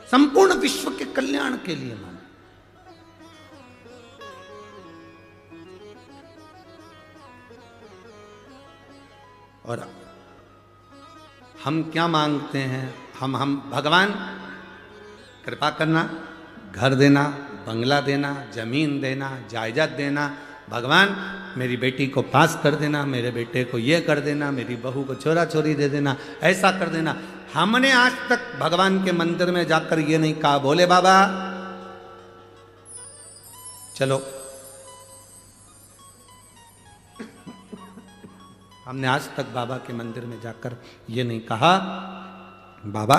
S1: संपूर्ण विश्व के कल्याण के लिए मांगी। और हम क्या मांगते हैं? हम भगवान कृपा करना, घर देना, बंगला देना, जमीन देना, जायदाद देना। भगवान मेरी बेटी को पास कर देना, मेरे बेटे को ये कर देना, मेरी बहू को छोरा छोरी दे देना, ऐसा कर देना। हमने आज तक भगवान के मंदिर में जाकर ये नहीं कहा, बोले बाबा चलो। हमने आज तक बाबा के मंदिर में जाकर ये नहीं कहा, बाबा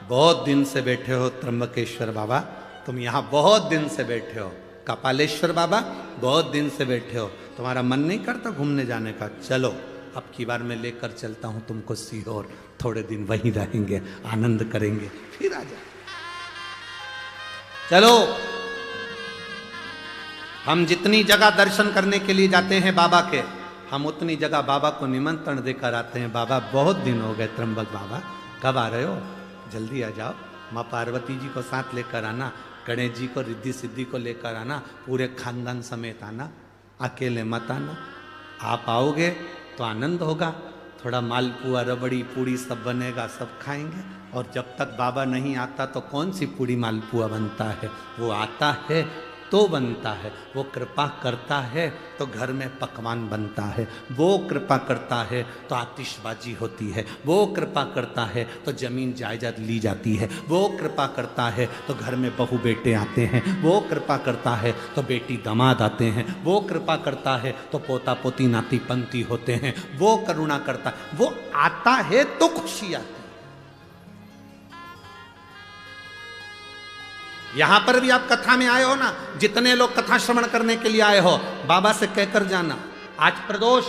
S1: बहुत दिन से बैठे हो, त्र्यंबकेश्वर बाबा तुम यहाँ बहुत दिन से बैठे हो, कपालेश्वर बाबा बहुत दिन से बैठे हो, तुम्हारा मन नहीं करता घूमने जाने का? चलो अब की बार मैं लेकर चलता हूँ तुमको सीहोर, थोड़े दिन वहीं रहेंगे, आनंद करेंगे, फिर आ जाए। चलो हम जितनी जगह दर्शन करने के लिए जाते हैं बाबा के, हम उतनी जगह बाबा को निमंत्रण देकर आते हैं। बाबा बहुत दिन हो गए, त्र्यंबक बाबा कब आ रहे हो? जल्दी आ जाओ। माँ पार्वती जी को साथ लेकर आना, गणेश जी को, रिद्धि सिद्धि को लेकर आना, पूरे खानदान समेत आना, अकेले मत आना। आप आओगे तो आनंद होगा, थोड़ा मालपुआ, रबड़ी, पूड़ी सब बनेगा, सब खाएंगे। और जब तक बाबा नहीं आता तो कौन सी पूड़ी मालपुआ बनता है? वो आता है तो बनता है, वो कृपा करता है तो घर में पकवान बनता है, वो कृपा करता है तो आतिशबाजी होती है, वो कृपा करता है तो जमीन जायदाद ली जाती है, वो कृपा करता है तो घर में बहू बेटे आते हैं, वो कृपा करता है तो बेटी दामाद आते हैं, वो कृपा करता है तो पोता पोती नाती पंती होते हैं, वो करुणा करता है, वो आता है तो खुशी आती है। यहां पर भी आप कथा में आए हो ना, जितने लोग कथा श्रवण करने के लिए आए हो, बाबा से कहकर जाना आज प्रदोष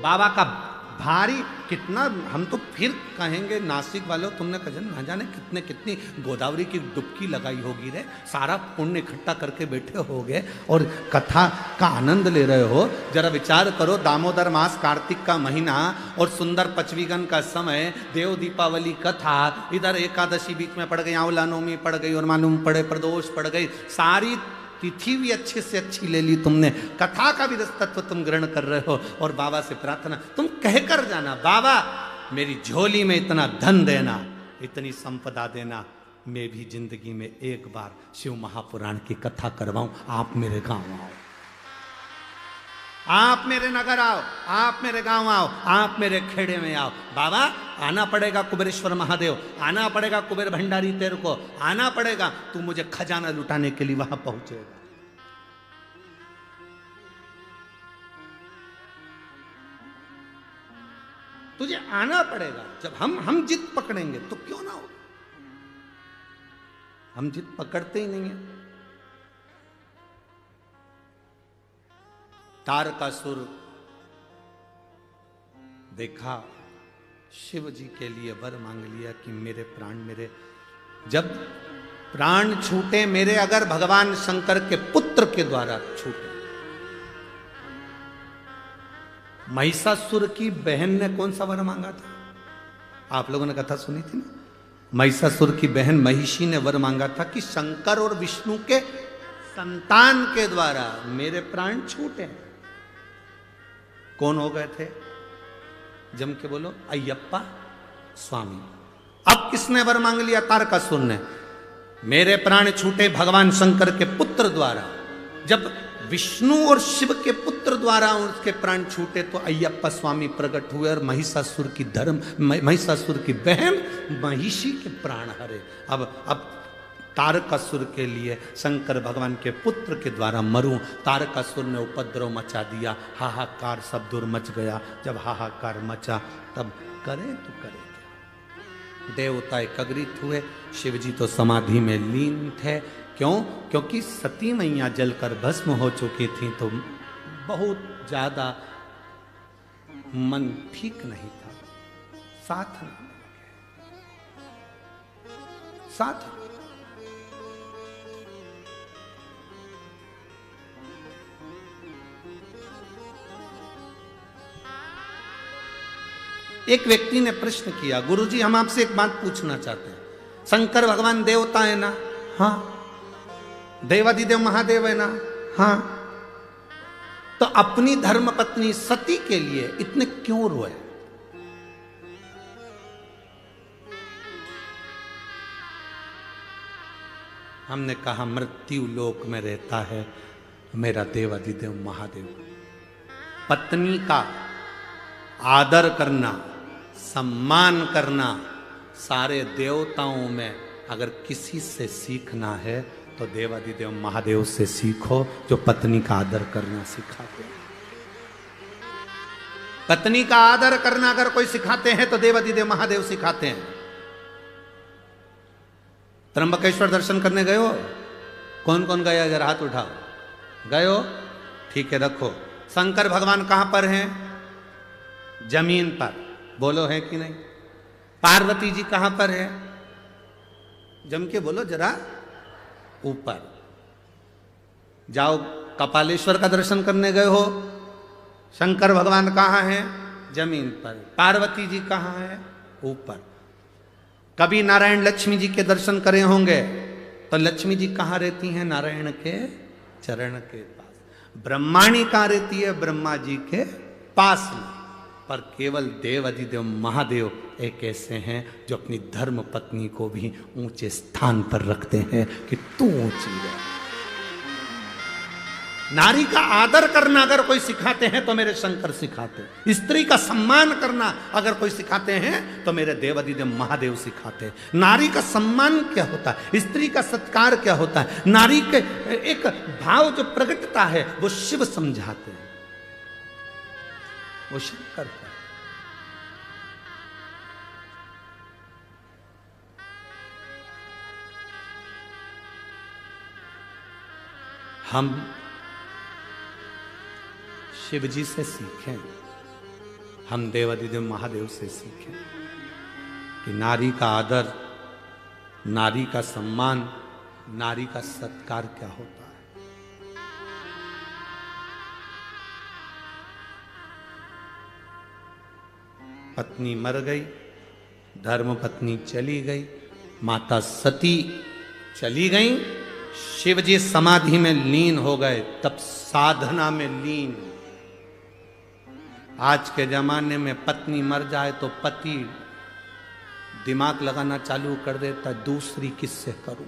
S1: बाबा का भारी। कितना हम तो फिर कहेंगे नासिक वालों, तुमने कजन ना जाने कितनी गोदावरी की डुबकी लगाई होगी रे, सारा पुण्य इकट्ठा करके बैठे होगे और कथा का आनंद ले रहे हो। जरा विचार करो, दामोदर मास, कार्तिक का महीना और सुंदर पचवीगन का समय, देव दीपावली कथा, इधर एकादशी बीच में पड़ गई, आंवला नवमी पड़ गई और मालूम पड़े प्रदोष पड़ गई, सारी तिथि भी अच्छे से अच्छी ले ली तुमने, कथा का भी तत्व तुम ग्रहण कर रहे हो। और बाबा से प्रार्थना तुम कहकर जाना, बाबा मेरी झोली में इतना धन देना, इतनी संपदा देना, मैं भी जिंदगी में एक बार शिव महापुराण की कथा करवाऊं, आप मेरे गांव आओ, आप मेरे नगर आओ, आप मेरे गांव आओ, आप मेरे खेड़े में आओ। बाबा आना पड़ेगा कुबेरेश्वर महादेव, आना पड़ेगा कुबेर भंडारी, तेरे को आना पड़ेगा, तू मुझे खजाना लुटाने के लिए वहां पहुंचेगा। तुझे आना पड़ेगा। जब हम जिद पकड़ेंगे तो क्यों ना हो, हम जिद पकड़ते ही नहीं है। तारकासुर देखा, शिव जी के लिए वर मांग लिया कि मेरे प्राण, मेरे जब प्राण छूटे मेरे, अगर भगवान शंकर के पुत्र के द्वारा छूटे। महिषासुर की बहन ने कौन सा वर मांगा था? आप लोगों ने कथा सुनी थी ना, महिषासुर की बहन महिषी ने वर मांगा था कि शंकर और विष्णु के संतान के द्वारा मेरे प्राण छूटे। कौन हो गए थे? जम के बोलो, अय्यप्पा स्वामी। अब किसने वर मांग लिया? तारकासुर ने। मेरे प्राण छूटे भगवान शंकर के पुत्र द्वारा। जब विष्णु और शिव के पुत्र द्वारा उसके प्राण छूटे तो अय्यप्पा स्वामी प्रकट हुए और महिषासुर की बहन महिषी के प्राण हरे। अब तारकासुर के लिए शंकर भगवान के पुत्र के द्वारा मरूं। तारकासुर ने उपद्रव मचा दिया, हाहाकार सब दूर मच गया। जब हाहाकार मचा तब करे तो करे क्या? देवता एकत्रित हुए। शिवजी तो समाधि में लीन थे। क्यों? क्योंकि सती मैया जलकर भस्म हो चुकी थी, तो बहुत ज्यादा मन ठीक नहीं था। साथ एक व्यक्ति ने प्रश्न किया, गुरुजी हम आपसे एक बात पूछना चाहते हैं। शंकर भगवान देवता है ना? हाँ। देवादिदेव महादेव है ना? हाँ। तो अपनी धर्म पत्नी सती के लिए इतने क्यों रोए? हमने कहा मृत्यु लोक में रहता है मेरा देवादिदेव महादेव। पत्नी का आदर करना, सम्मान करना सारे देवताओं में अगर किसी से सीखना है तो देवादिदेव महादेव से सीखो, जो पत्नी का आदर करना सिखाते हैं। पत्नी का आदर करना अगर कोई सिखाते हैं तो देवादिदेव महादेव सिखाते हैं। त्र्यंबकेश्वर दर्शन करने गए हो? कौन कौन गया? जरा हाथ उठाओ। गए हो? ठीक है, रखो। शंकर भगवान कहां पर हैं? जमीन पर। बोलो है कि नहीं? पार्वती जी कहां पर है? जम के बोलो जरा, ऊपर। जाओ, कपालेश्वर का दर्शन करने गए हो? शंकर भगवान कहां हैं? जमीन पर। पार्वती जी कहां है? ऊपर। कभी नारायण लक्ष्मी जी के दर्शन करे होंगे तो लक्ष्मी जी कहां रहती हैं? नारायण के चरण के पास। ब्रह्माणी कहां रहती है? ब्रह्मा जी के पास में। पर केवल देवादिदेव महादेव एक ऐसे हैं जो अपनी धर्म पत्नी को भी ऊंचे स्थान पर रखते हैं कि तू ऊंची रहे। नारी का आदर करना अगर कोई सिखाते हैं तो मेरे शंकर सिखाते हैं। स्त्री का सम्मान करना अगर कोई सिखाते हैं तो मेरे देवादिदेव महादेव सिखाते हैं। नारी का सम्मान क्या होता है, स्त्री का सत्कार क्या होता है, नारी के एक भाव जो प्रकटता है वो शिव समझाते हैं, वो शंकर का। हम शिव जी से सीखें, हम देवादिदेव महादेव से सीखें कि नारी का आदर, नारी का सम्मान, नारी का सत्कार क्या होता है। पत्नी मर गई, धर्म पत्नी चली गई, माता सती चली गई, शिव जी समाधि में लीन हो गए, तब साधना में लीन। आज के जमाने में पत्नी मर जाए तो पति दिमाग लगाना चालू कर देता, दूसरी किससे करूं।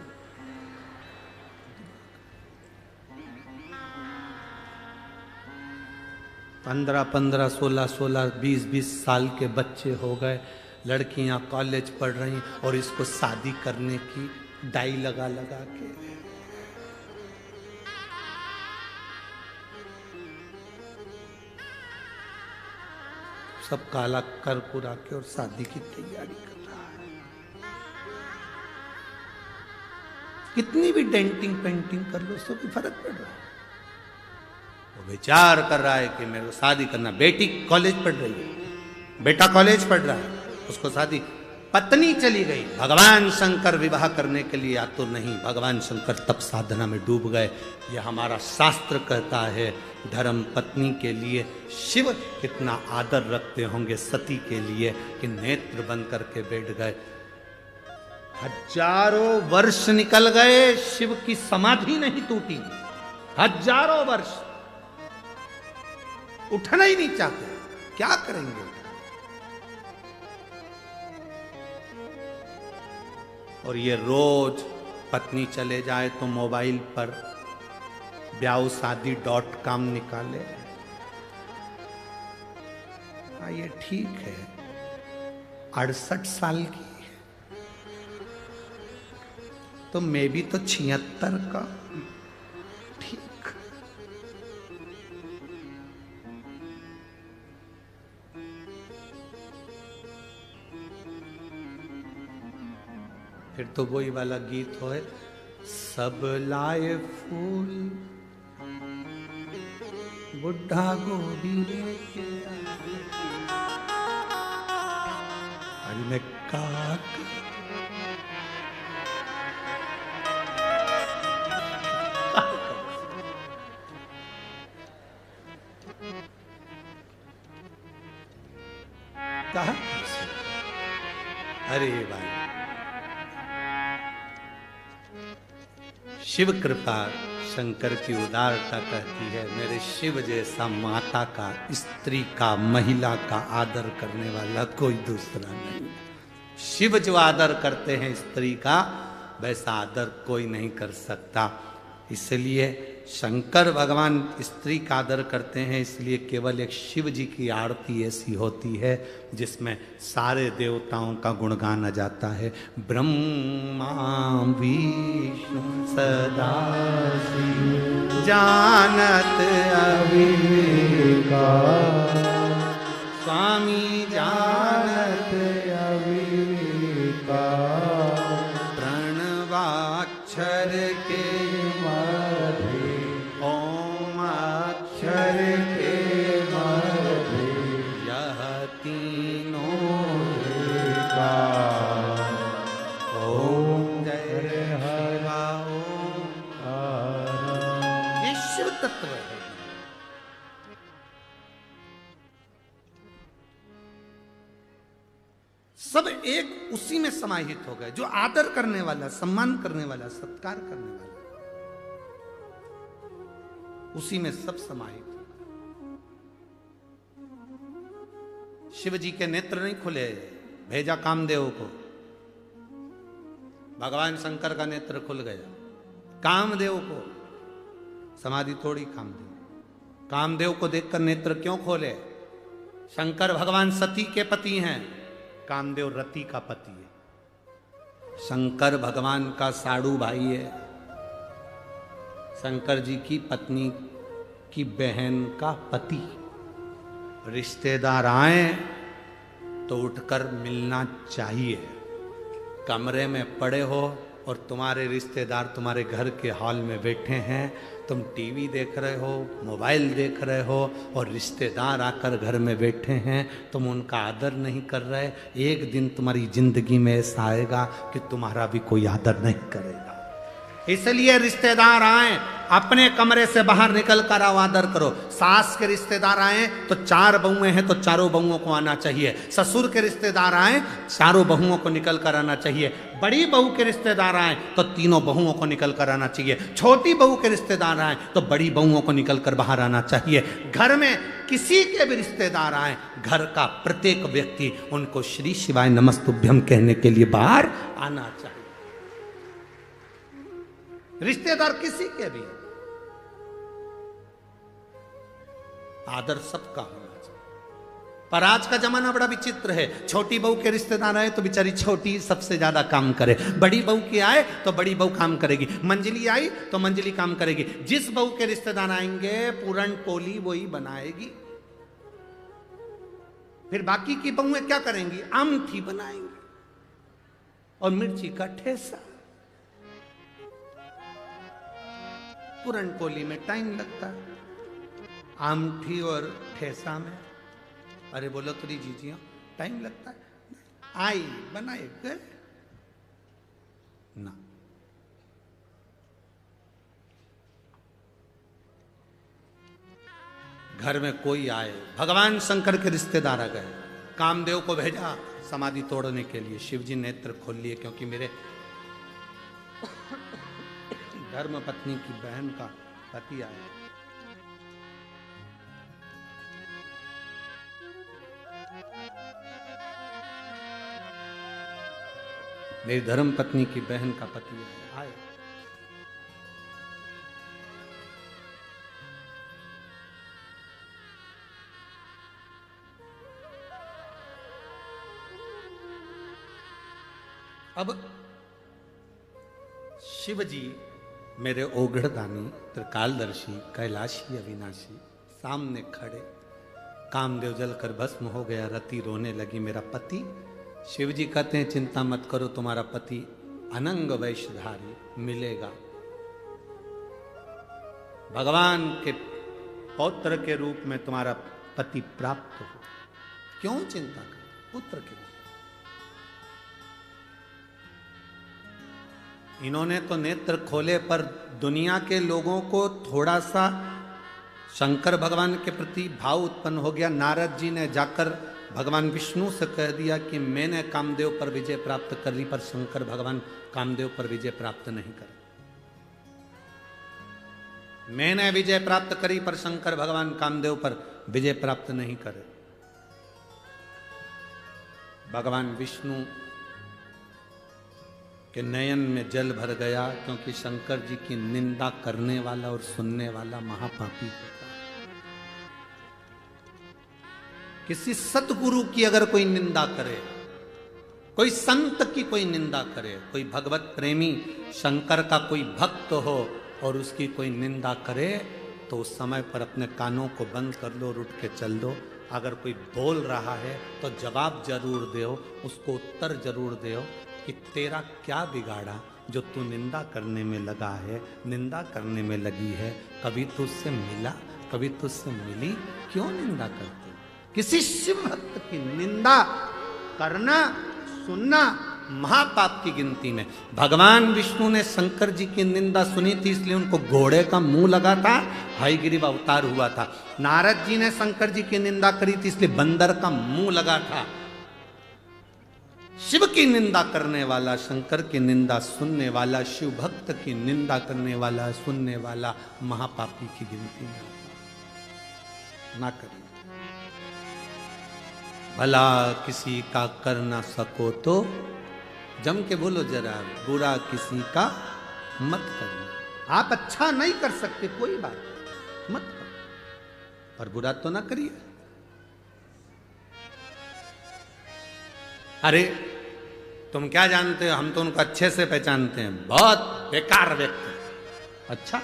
S1: पंद्रह 16, 20 साल के बच्चे हो गए, लड़कियां कॉलेज पढ़ रही और इसको शादी करने की डाई लगा लगा के। सब काला कर कुरा के और शादी की तैयारी कर रहा है। कितनी भी डेंटिंग पेंटिंग कर लो, उससे कोई फर्क पड़ रहा है। वो विचार कर रहा है कि मेरे को शादी करना। बेटी कॉलेज पढ़ रही है, बेटा कॉलेज पढ़ रहा है, उसको शादी। पत्नी चली गई, भगवान शंकर विवाह करने के लिए आतुर नहीं, भगवान शंकर तप साधना में डूब गए। यह हमारा शास्त्र कहता है। धर्म पत्नी के लिए शिव कितना आदर रखते होंगे सती के लिए कि नेत्र बंद करके बैठ गए। हजारों वर्ष निकल गए, शिव की समाधि नहीं टूटी। हजारों वर्ष उठना ही नहीं चाहते, क्या करेंगे? और ये रोज पत्नी चले जाए तो मोबाइल पर ब्याहशादी.com निकाले। हाँ ये ठीक है, 68 साल की तो मैं भी तो 76 का, ठीक। फिर तो वही वाला गीत हो, सब लाए फूल बुढ़ा गोभी लेके आए। अरे मैं का कहा? अरे भाई, शिव कृपा शंकर की उदारता कहती है, मेरे शिव जैसा माता का, स्त्री का, महिला का आदर करने वाला कोई दूसरा नहीं। शिव जो आदर करते हैं स्त्री का, वैसा आदर कोई नहीं कर सकता। इसलिए शंकर भगवान स्त्री का आदर करते हैं, इसलिए केवल एक शिव जी की आरती ऐसी होती है जिसमें सारे देवताओं का गुणगान आ जाता है। ब्रह्मा विष्णु सदा शिव जानत अविवेका, स्वामी जानत अविवेका, प्रणवाक्षर के तत्व है। सब एक उसी में समाहित हो गए, जो आदर करने वाला, सम्मान करने वाला, सत्कार करने वाला, उसी में सब समाहित हो गए। शिव जी के नेत्र नहीं खुले, भेजा कामदेव को, भगवान शंकर का नेत्र खुल गया। कामदेव को समाधि तोड़ी कामदेव। कामदेव को देखकर नेत्र क्यों खोले? शंकर भगवान सती के पति हैं, कामदेव रति का पति है। शंकर भगवान का साड़ू भाई है, शंकर जी की पत्नी की बहन का पति। रिश्तेदार आए तो उठकर मिलना चाहिए। कमरे में पड़े हो और तुम्हारे रिश्तेदार तुम्हारे घर के हॉल में बैठे हैं, तुम टीवी देख रहे हो, मोबाइल देख रहे हो, और रिश्तेदार आकर घर में बैठे हैं, तुम उनका आदर नहीं कर रहे। एक दिन तुम्हारी जिंदगी में ऐसा आएगा कि तुम्हारा भी कोई आदर नहीं करेगा। इसलिए रिश्तेदार आए, अपने कमरे से बाहर निकल कर आओ, आदर करो। सास के रिश्तेदार आए तो 4 बहुएं हैं तो चारों बहुओं को आना चाहिए। ससुर के रिश्तेदार आए, चारों बहुओं को निकल कर आना चाहिए। बड़ी बहू के रिश्तेदार आए तो तीनों बहुओं को निकल कर आना चाहिए। छोटी बहू के रिश्तेदार आए तो बड़ी बहुओं को निकल कर बाहर आना चाहिए। घर में किसी के भी रिश्तेदार आए, घर का प्रत्येक व्यक्ति उनको श्री शिवाय नमस्तुभ्यम कहने के लिए बाहर आना चाहिए। रिश्तेदार किसी के भी, आदर सबका होना चाहिए। पर आज का जमाना बड़ा विचित्र है। छोटी बहू के रिश्तेदार आए तो बेचारी छोटी सबसे ज्यादा काम करे, बड़ी बहू की आए तो बड़ी बहू काम करेगी, मंजली आई तो मंजली काम करेगी। जिस बहू के रिश्तेदार आएंगे पूरन पोली वही बनाएगी। फिर बाकी की बहुएं क्या करेंगी? आमठी बनाएंगी और मिर्ची का ठेसा। पूरन पोली में टाइम लगता है, आमठी और ठेसा में, अरे बोलो तो जीजिया टाइम लगता है। आई बनाए गए ना। घर में कोई आए, भगवान शंकर के रिश्तेदार आ गए, कामदेव को भेजा समाधि तोड़ने के लिए। शिव जी नेत्र खोल लिए, क्योंकि मेरे धर्म पत्नी की बहन का पति आया। मेरी धर्म पत्नी की बहन का पति है, आए। अब शिव जी मेरे ओघड़दानी त्रिकालदर्शी कैलाशी अविनाशी सामने खड़े, कामदेव जलकर भस्म हो गया, रति रोने लगी मेरा पति। शिव जी कहते हैं चिंता मत करो, तुम्हारा पति अनंग वैश्यधारी मिलेगा, भगवान के पौत्र के रूप में तुम्हारा पति प्राप्त हो। क्यों चिंता कर, पुत्र के रूप। इन्होंने तो नेत्र खोले पर दुनिया के लोगों को थोड़ा सा शंकर भगवान के प्रति भाव उत्पन्न हो गया। नारद जी ने जाकर भगवान विष्णु से कह दिया कि मैंने कामदेव पर विजय प्राप्त कर ली, पर शंकर भगवान कामदेव पर विजय प्राप्त नहीं करे। मैंने विजय प्राप्त करी पर शंकर भगवान कामदेव पर विजय प्राप्त नहीं करे। भगवान विष्णु के नयन में जल भर गया, क्योंकि शंकर जी की निंदा करने वाला और सुनने वाला महापापी होता है। किसी सतगुरु की अगर कोई निंदा करे, कोई संत की कोई निंदा करे, कोई भगवत प्रेमी शंकर का कोई भक्त हो और उसकी कोई निंदा करे, तो उस समय पर अपने कानों को बंद कर लो और उठ के चल दो। अगर कोई बोल रहा है तो जवाब जरूर दो, उसको उत्तर जरूर दो कि तेरा क्या बिगाड़ा जो तू निंदा करने में लगा है, निंदा करने में लगी है। कभी तुझसे मिला, कभी तुझसे मिली, क्यों निंदा करते? किसी शिव भक्त की निंदा करना, सुनना महापाप की गिनती में। भगवान विष्णु ने शंकर जी की निंदा सुनी थी, इसलिए उनको घोड़े का मुंह लगा था, हयग्रीव अवतार हुआ था। नारद जी ने शंकर जी की निंदा करी थी, इसलिए बंदर का मुंह लगा था। शिव की निंदा करने वाला, शंकर की निंदा सुनने वाला, शिव भक्त की निंदा करने वाला, सुनने वाला महापापी की गिनती में ना करिए। भला किसी का कर ना सको तो जम के बोलो जरा, बुरा किसी का मत करना। आप अच्छा नहीं कर सकते, कोई बात नहीं, मत करो, पर बुरा तो ना करिए। अरे तुम क्या जानते हो, हम तो उनको अच्छे से पहचानते हैं, बहुत बेकार व्यक्ति। अच्छा,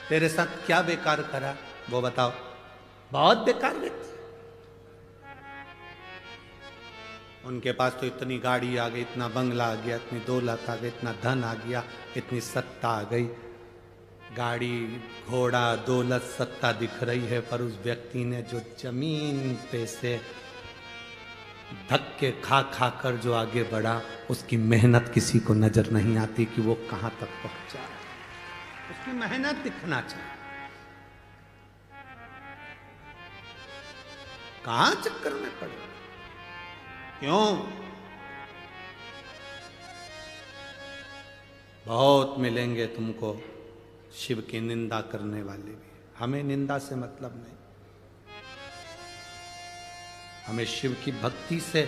S1: तेरे साथ क्या बेकार करा वो बताओ। बहुत बेकार व्यक्ति। उनके पास तो इतनी गाड़ी आ गई, इतना बंगला आ गया, इतनी दौलत आ गई, इतना धन आ गया, इतनी सत्ता आ गई। गाड़ी, घोड़ा, दौलत, सत्ता दिख रही है, पर उस व्यक्ति ने जो जमीन पे से धक्के खा खा कर जो आगे बढ़ा, उसकी मेहनत किसी को नजर नहीं आती कि वो कहां तक पहुंचा है। उसकी मेहनत दिखना चाहिए। कहां चक्कर में पड़े, क्यों? बहुत मिलेंगे तुमको शिव की निंदा करने वाले भी। हमें निंदा से मतलब नहीं, हमें शिव की भक्ति से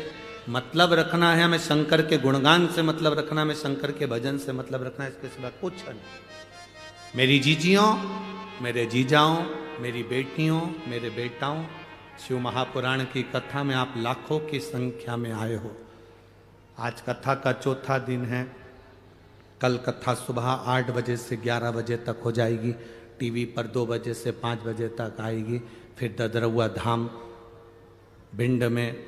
S1: मतलब रखना है, हमें शंकर के गुणगान से मतलब रखना, हमें शंकर के भजन से मतलब रखना है, इसके सिवा कुछ नहीं। मेरी जीजियों, मेरे जीजाओं, मेरी बेटियों, मेरे बेटाओं, शिव महापुराण की कथा में आप लाखों की संख्या में आए हो। आज कथा का चौथा दिन है। कल कथा सुबह 8 बजे से 11 बजे तक हो जाएगी, टीवी पर 2 बजे से 5 बजे तक आएगी। फिर ददरौआ धाम भिंड में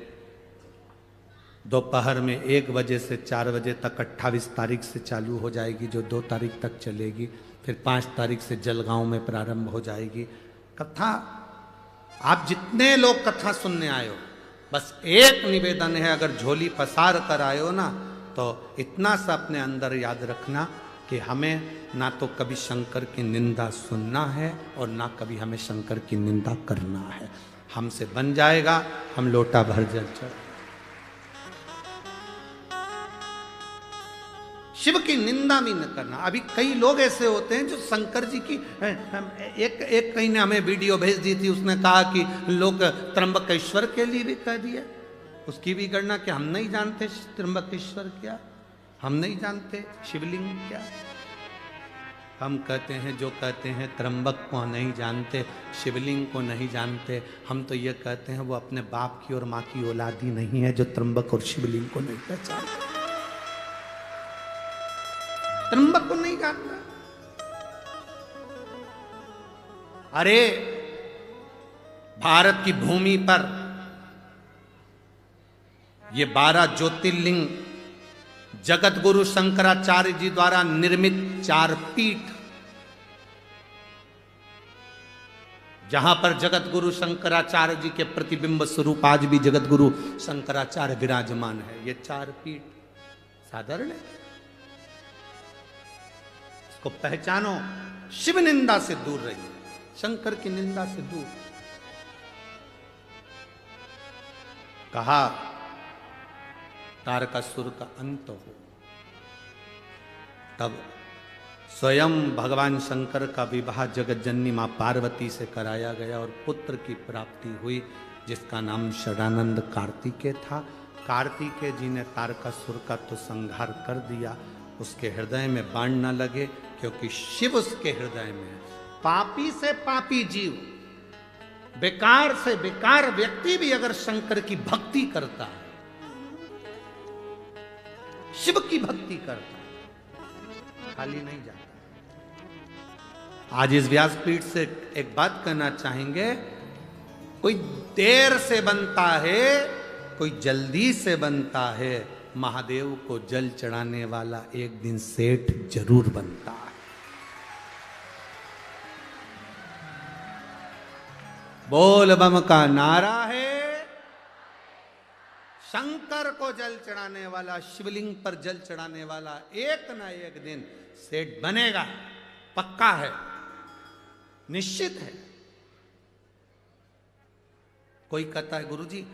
S1: दोपहर में 1 बजे से 4 बजे तक 28 तारीख से चालू हो जाएगी, जो 2 तारीख तक चलेगी। फिर 5 तारीख से जलगांव में प्रारंभ हो जाएगी कथा। आप जितने लोग कथा सुनने आए हो, बस एक निवेदन है, अगर झोली पसार कर आए हो ना, तो इतना सा अपने अंदर याद रखना कि हमें ना तो कभी शंकर की निंदा सुनना है और ना कभी हमें शंकर की निंदा करना है। हमसे बन जाएगा, हम लोटा भर जल चढ़। शिव की निंदा भी न करना। अभी कई लोग ऐसे होते हैं जो शंकर जी की एक कहीं ने हमें वीडियो भेज दी थी, उसने कहा कि लोग त्र्यंबकेश्वर के लिए भी कह दिए। उसकी भी गणना क्या हम नहीं जानते? त्र्यंबकेश्वर क्या हम नहीं जानते? शिवलिंग क्या? हम कहते हैं, जो कहते हैं त्र्यंबक को नहीं जानते, शिवलिंग को नहीं जानते, हम तो ये कहते हैं वो अपने बाप की और माँ की औलादी नहीं है जो त्र्यंबक और शिवलिंग को नहीं पहचानते। त्र्यंबक को नहीं जानता। अरे भारत की भूमि पर ये 12 ज्योतिर्लिंग जगत गुरु शंकराचार्य जी द्वारा निर्मित 4 पीठ, जहां पर जगत गुरु शंकराचार्य जी के प्रतिबिंब स्वरूप आज भी जगत गुरु शंकराचार्य विराजमान है। ये 4 पीठ साधारण है? इसको पहचानो, शिव निंदा से दूर रहिए, शंकर की निंदा से दूर। कहा तारकासुर का अंत हो, तब स्वयं भगवान शंकर का विवाह जगत जननी मां पार्वती से कराया गया और पुत्र की प्राप्ति हुई जिसका नाम षडानंद कार्तिकेय था। कार्तिकेय जी ने तारकासुर का तो संहार कर दिया, उसके हृदय में बाण न लगे क्योंकि शिव उसके हृदय में है। पापी से पापी जीव, बेकार से बेकार व्यक्ति भी अगर शंकर की भक्ति करता है, शिव की भक्ति करता है, खाली नहीं जाता। आज इस व्यासपीठ से एक बात कहना चाहेंगे, कोई देर से बनता है, कोई जल्दी से बनता है, महादेव को जल चढ़ाने वाला एक दिन सेठ जरूर बनता है। बोल बम का नारा है, शंकर को जल चढ़ाने वाला, शिवलिंग पर जल चढ़ाने वाला एक ना एक दिन सेठ बनेगा, पक्का है, निश्चित है। कोई कहता है गुरुजी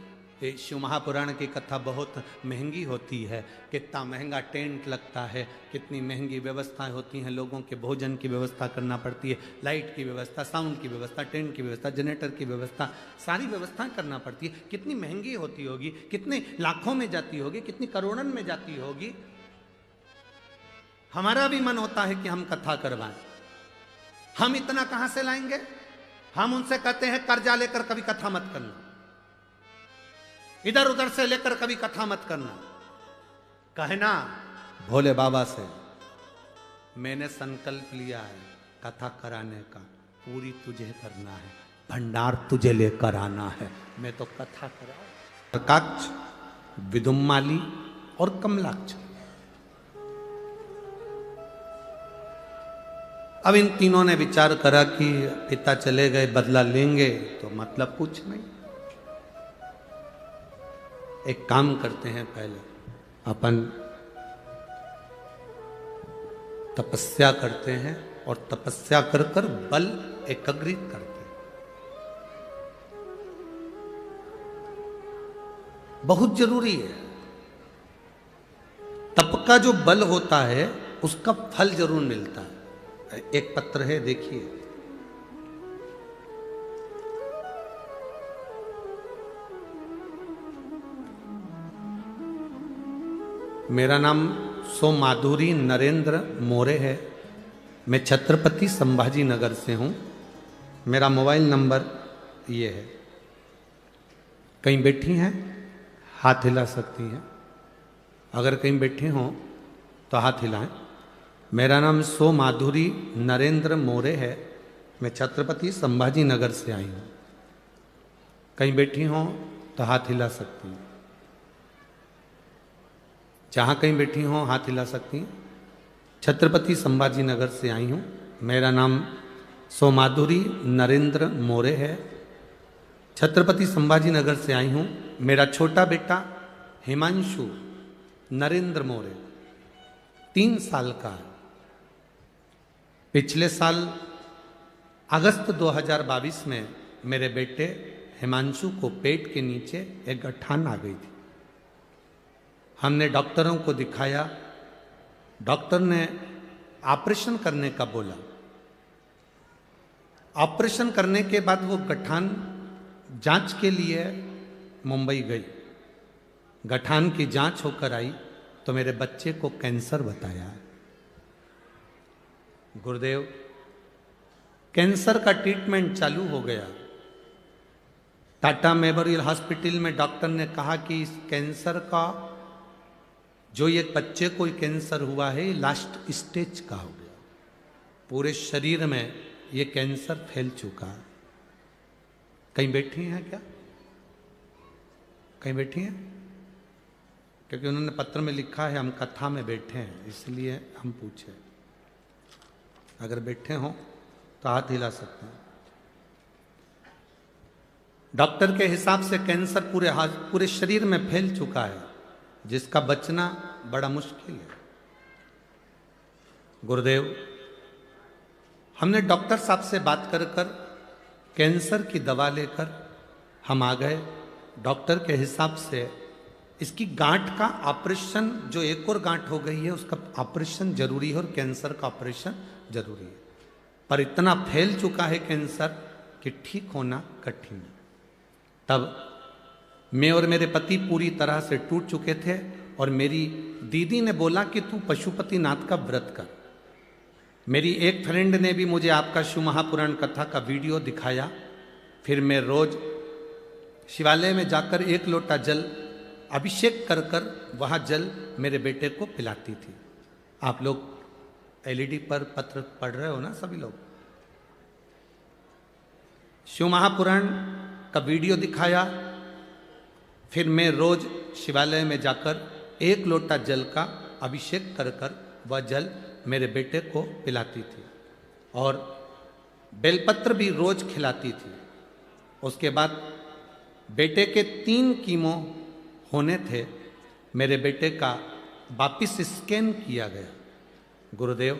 S1: शिव महापुराण की कथा बहुत महंगी होती है, कितना महंगा टेंट लगता है, कितनी महंगी व्यवस्थाएं होती हैं, लोगों के भोजन की व्यवस्था करना पड़ती है, लाइट की व्यवस्था, साउंड की व्यवस्था, टेंट की व्यवस्था, जनरेटर की व्यवस्था, सारी व्यवस्थाएं करना पड़ती है, कितनी महंगी होती होगी, कितने लाखों में जाती होगी, कितनी करोड़ों में जाती होगी। हमारा भी मन होता है कि हम कथा करवाएं, हम इतना कहां से लाएंगे? हम उनसे कहते हैं कर्जा लेकर कभी कथा मत करना, इधर उधर से लेकर कभी कथा मत करना। कहना भोले बाबा से, मैंने संकल्प लिया है कथा कराने का, पूरी तुझे करना है, भंडार तुझे लेकर आना है, मैं तो कथा करा। काक्ष, विदुम्माली और कमलाक्ष, अब इन तीनों ने विचार करा कि पिता चले गए, बदला लेंगे तो मतलब कुछ नहीं। एक काम करते हैं, पहले अपन तपस्या करते हैं और तपस्या कर कर बल एकत्रित करते हैं। बहुत जरूरी है। तप का जो बल होता है उसका फल जरूर मिलता है। एक पत्र है, देखिए, मेरा नाम सो माधुरी नरेंद्र मोरे है, मैं छत्रपति संभाजी नगर से हूँ, मेरा मोबाइल नंबर ये है। कहीं बैठी हैं हाथ हिला सकती हैं, अगर कहीं बैठे हों तो हाथ हिलाएं। मेरा नाम सो माधुरी नरेंद्र मोरे है, मैं छत्रपति संभाजी नगर से आई हूँ। कहीं बैठी हों तो हाथ हिला सकती हैं, जहाँ कहीं बैठी हों हाथ हिला सकती हैं। छत्रपति संभाजी नगर से आई हूँ, मेरा नाम सो माधुरी नरेंद्र मोरे है, छत्रपति संभाजी नगर से आई हूँ। मेरा छोटा बेटा हिमांशु नरेंद्र मोरे 3 साल का है। पिछले साल अगस्त 2022 में मेरे बेटे हिमांशु को पेट के नीचे एक गठान आ गई थी। हमने डॉक्टरों को दिखाया, डॉक्टर ने ऑपरेशन करने का बोला। ऑपरेशन करने के बाद वो गठान जांच के लिए मुंबई गई। गठान की जांच होकर आई तो मेरे बच्चे को कैंसर बताया है। गुरुदेव, कैंसर का ट्रीटमेंट चालू हो गया। टाटा मेमोरियल हॉस्पिटल में डॉक्टर ने कहा कि इस कैंसर का, जो ये बच्चे को कैंसर हुआ है, लास्ट स्टेज का हो गया। पूरे शरीर में ये कैंसर फैल चुका है। कहीं बैठी हैं क्या? कहीं बैठी हैं? क्योंकि उन्होंने पत्र में लिखा है हम कथा में बैठे हैं, इसलिए हम पूछे। अगर बैठे हों तो हाथ हिला सकते हैं। डॉक्टर के हिसाब से कैंसर पूरे शरीर में फैल चुका है, जिसका बचना बड़ा मुश्किल है। गुरुदेव, हमने डॉक्टर साहब से बात कर कैंसर की दवा लेकर हम आ गए। डॉक्टर के हिसाब से इसकी गांठ का ऑपरेशन, जो एक और गांठ हो गई है, उसका ऑपरेशन जरूरी है और कैंसर का ऑपरेशन जरूरी है। पर इतना फैल चुका है कैंसर कि ठीक होना कठिन है। तब मैं और मेरे पति पूरी तरह से टूट चुके थे और मेरी दीदी ने बोला कि तू पशुपतिनाथ का व्रत कर। मेरी एक फ्रेंड ने भी मुझे आपका शिव महापुराण कथा का वीडियो दिखाया। फिर मैं रोज शिवालय में जाकर 1 लोटा जल अभिषेक कर वहाँ जल मेरे बेटे को पिलाती थी। आप लोग एलईडी पर पत्र पढ़ रहे हो ना सभी लोग। शिव महापुराण का वीडियो दिखाया। फिर मैं रोज शिवालय में जाकर 1 लोटा जल का अभिषेक कर वह जल मेरे बेटे को पिलाती थी और बेलपत्र भी रोज खिलाती थी। उसके बाद बेटे के 3 कीमो होने थे। मेरे बेटे का वापिस स्कैन किया गया। गुरुदेव,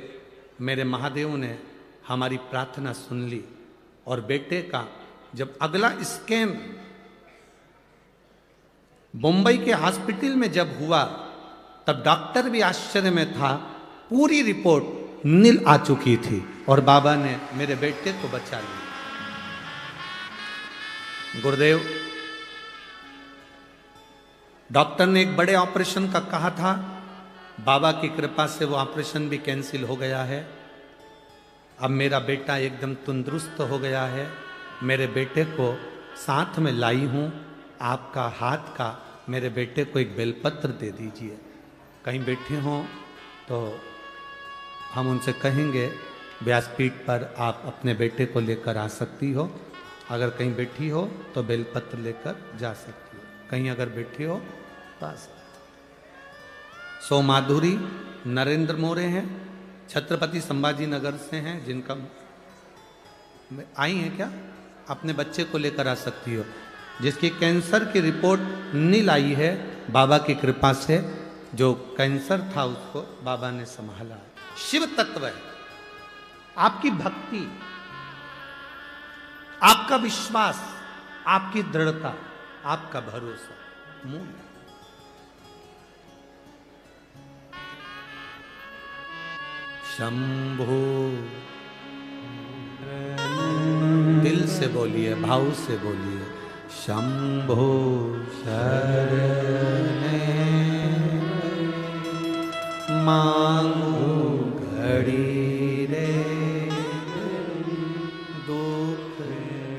S1: मेरे महादेव ने हमारी प्रार्थना सुन ली और बेटे का जब अगला स्कैन मुंबई के हॉस्पिटल में जब हुआ, तब डॉक्टर भी आश्चर्य में था। पूरी रिपोर्ट नील आ चुकी थी और बाबा ने मेरे बेटे को बचा लिया। गुरुदेव, डॉक्टर ने एक बड़े ऑपरेशन का कहा था। बाबा की कृपा से वो ऑपरेशन भी कैंसिल हो गया है। अब मेरा बेटा एकदम तंदुरुस्त हो गया है। मेरे बेटे को साथ में लाई हूँ। आपका हाथ का मेरे बेटे को एक बेलपत्र दे दीजिए। कहीं बैठे हों तो हम उनसे कहेंगे व्यासपीठ पर आप अपने बेटे को लेकर आ सकती हो। अगर कहीं बैठी हो तो बेलपत्र लेकर जा सकती हो। कहीं अगर बैठी हो तो आ सकती हो। सो माधुरी नरेंद्र मोरे हैं, छत्रपति संभाजी नगर से हैं, जिनका आई हैं क्या? अपने बच्चे को लेकर आ सकती हो, जिसकी कैंसर की रिपोर्ट नील आई है। बाबा की कृपा से जो कैंसर था उसको बाबा ने संभाला है। शिव तत्व है। आपकी भक्ति, आपका विश्वास, आपकी दृढ़ता, आपका भरोसा मूल है। शंभो, दिल से बोलिए, भाव से बोलिए। शंभो शरणे मांगो घड़ी रे, दुख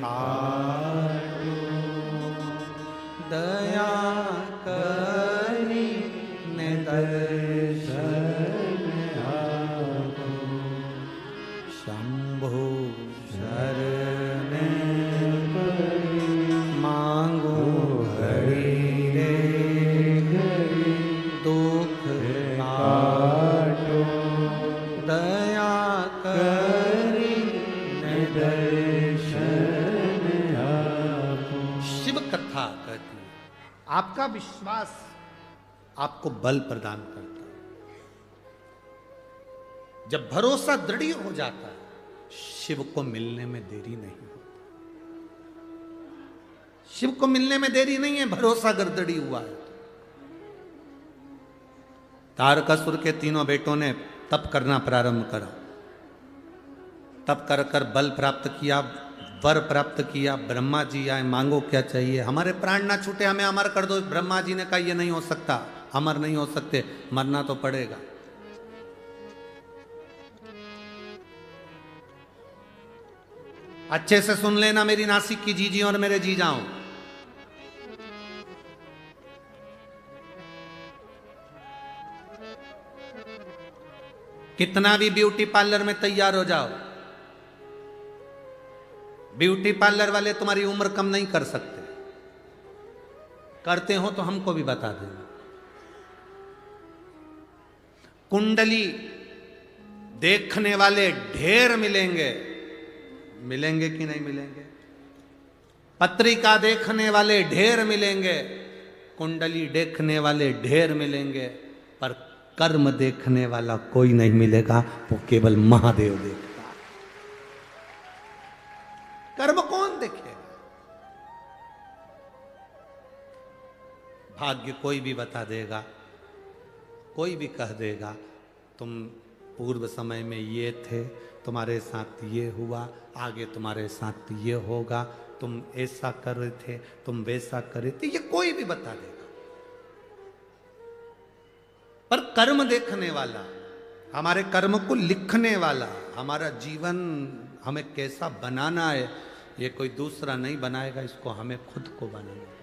S1: काटो दया करी ने दर्शन आपो। शंभो शरणे मांगो घड़ी रे, दुख काटो दया करी ने दर्शन आपो। शिव कथा कहती है आपका विश्वास आपको बल प्रदान करता है। जब भरोसा दृढ़ हो जाता है, शिव को मिलने में देरी नहीं होती। शिव को मिलने में देरी नहीं है, भरोसा अगर दृढ़ हुआ है। तारकासुर के 3 बेटों ने तप करना प्रारंभ करा। तप कर बल प्राप्त किया, वर प्राप्त किया, ब्रह्मा जी आए, मांगो क्या चाहिए, हमारे प्राण ना छूटे, हमें अमर कर दो। ब्रह्मा जी ने कहा ये नहीं हो सकता, अमर नहीं हो सकते, मरना तो पड़ेगा। अच्छे से सुन लेना मेरी नासिक की जीजी और मेरे जीजाओं, कितना भी ब्यूटी पार्लर में तैयार हो जाओ, ब्यूटी पार्लर वाले तुम्हारी उम्र कम नहीं कर सकते। करते हो तो हमको भी बता देना। कुंडली देखने वाले ढेर मिलेंगे, मिलेंगे कि नहीं मिलेंगे? पत्रिका देखने वाले ढेर मिलेंगे, कुंडली देखने वाले ढेर मिलेंगे, पर कर्म देखने वाला कोई नहीं मिलेगा, वो केवल महादेव देखेगा। कर्म कौन देखेगा? भाग्य कोई भी बता देगा, कोई भी कह देगा तुम पूर्व समय में ये थे, तुम्हारे साथ ये हुआ, आगे तुम्हारे साथ ये होगा, तुम ऐसा कर रहे थे, तुम वैसा कर रहे थे, ये कोई भी बता देगा। पर कर्म देखने वाला, हमारे कर्म को लिखने वाला, हमारा जीवन हमें कैसा बनाना है, ये कोई दूसरा नहीं बनाएगा, इसको हमें खुद को बनाना है,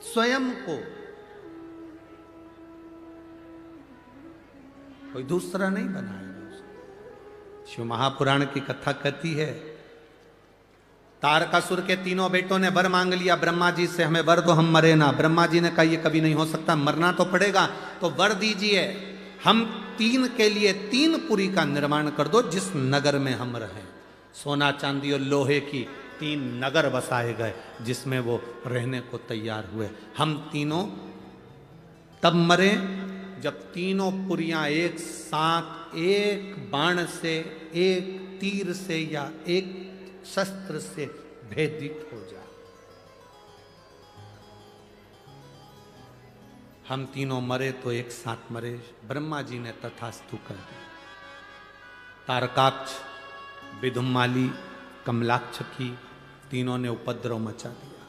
S1: स्वयं को। कोई दूसरा नहीं बनाएगा उसको। शिव महापुराण की कथा कहती है, तारकासुर के तीनों बेटों ने वर मांग लिया ब्रह्मा जी से, हमें वर दो, हम मरे ना। ब्रह्मा जी ने कहा ये कभी नहीं हो सकता, मरना तो पड़ेगा, तो वर दीजिए, हम तीन के लिए तीन पुरी का निर्माण कर दो जिस नगर में हम रहें। सोना चांदी और लोहे की तीन नगर बसाए गए जिसमें वो रहने को तैयार हुए। हम तीनों तब मरे जब तीनों पुरियां एक साथ एक बाण से, एक तीर से या एक शस्त्र से भेदित हो जाए। हम तीनों मरे तो एक साथ मरे। ब्रह्मा जी ने तथास्तु कर दिया। तारकाक्ष, विदुम्माली, कमलाक्ष की तीनों ने उपद्रव मचा दिया,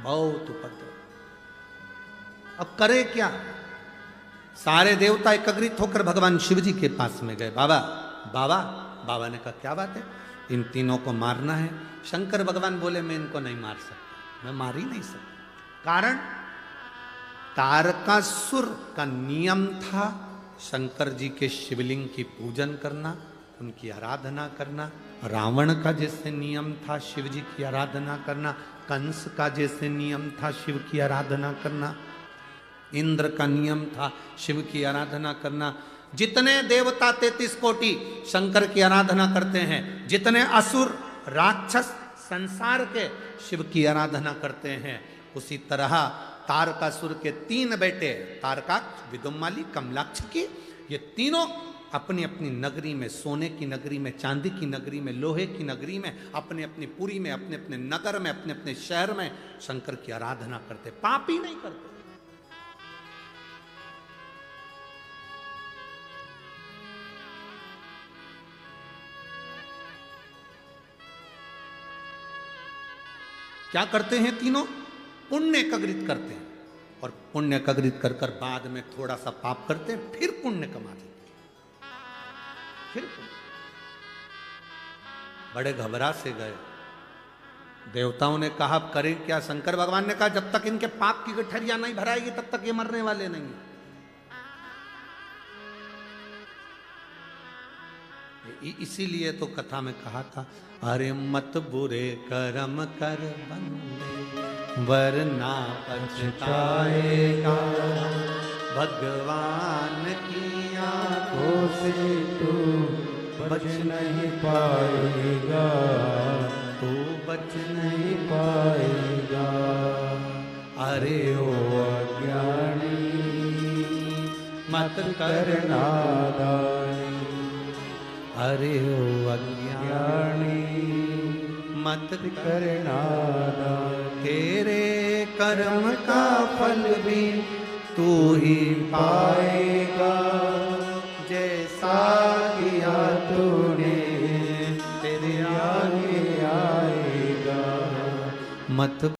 S1: बहुत उपद्रव। अब करे क्या? सारे देवता एकत्रित होकर भगवान शिव जी के पास में गए। बाबा बाबा, बाबा ने कहा क्या बात है, इन तीनों को मारना है। शंकर भगवान बोले मैं इनको नहीं मार सकता, मैं मार ही नहीं सकता। कारण तारकासुर का नियम था शंकर जी के शिवलिंग की पूजन करना, उनकी आराधना करना। रावण का जैसे नियम था शिव जी की आराधना करना, कंस का जैसे नियम था शिव की आराधना करना, इंद्र का नियम था शिव की आराधना करना। जितने देवता 33 कोटि शंकर की आराधना करते हैं, जितने असुर राक्षस संसार के शिव की आराधना करते हैं, उसी तरह तारकासुर के तीन बेटे तारकाक्ष, विदुम्माली, कमलाक्ष की, ये तीनों अपनी अपनी नगरी में, सोने की नगरी में, चांदी की नगरी में, लोहे की नगरी में, अपने अपनी पुरी में, अपने अपने नगर में, अपने अपने शहर में शंकर की आराधना करते, पाप ही नहीं करते। क्या करते हैं तीनों? पुण्य एकत्रित करते हैं, और पुण्य एकत्रित कर कर बाद में थोड़ा सा पाप करते हैं, फिर पुण्य कमा देते हैं, फिर पुण्य। बड़े घबरा से गए। देवताओं ने कहा करें क्या? शंकर भगवान ने कहा जब तक इनके पाप की गठरिया नहीं भराएगी तब तक ये मरने वाले नहीं है। इसीलिए तो कथा में कहा था, अरे मत बुरे कर्म कर बंदे वरना पछताएगा, भगवान की आंखों से तू बच नहीं पाएगा, तू बच नहीं पाएगा। अरे ओ अज्ञानी मत कर नादानी, अरे ओ अज्ञानी मत कर नादानी, तेरे कर्म का फल भी तू ही पाएगा, जैसा किया तूने मत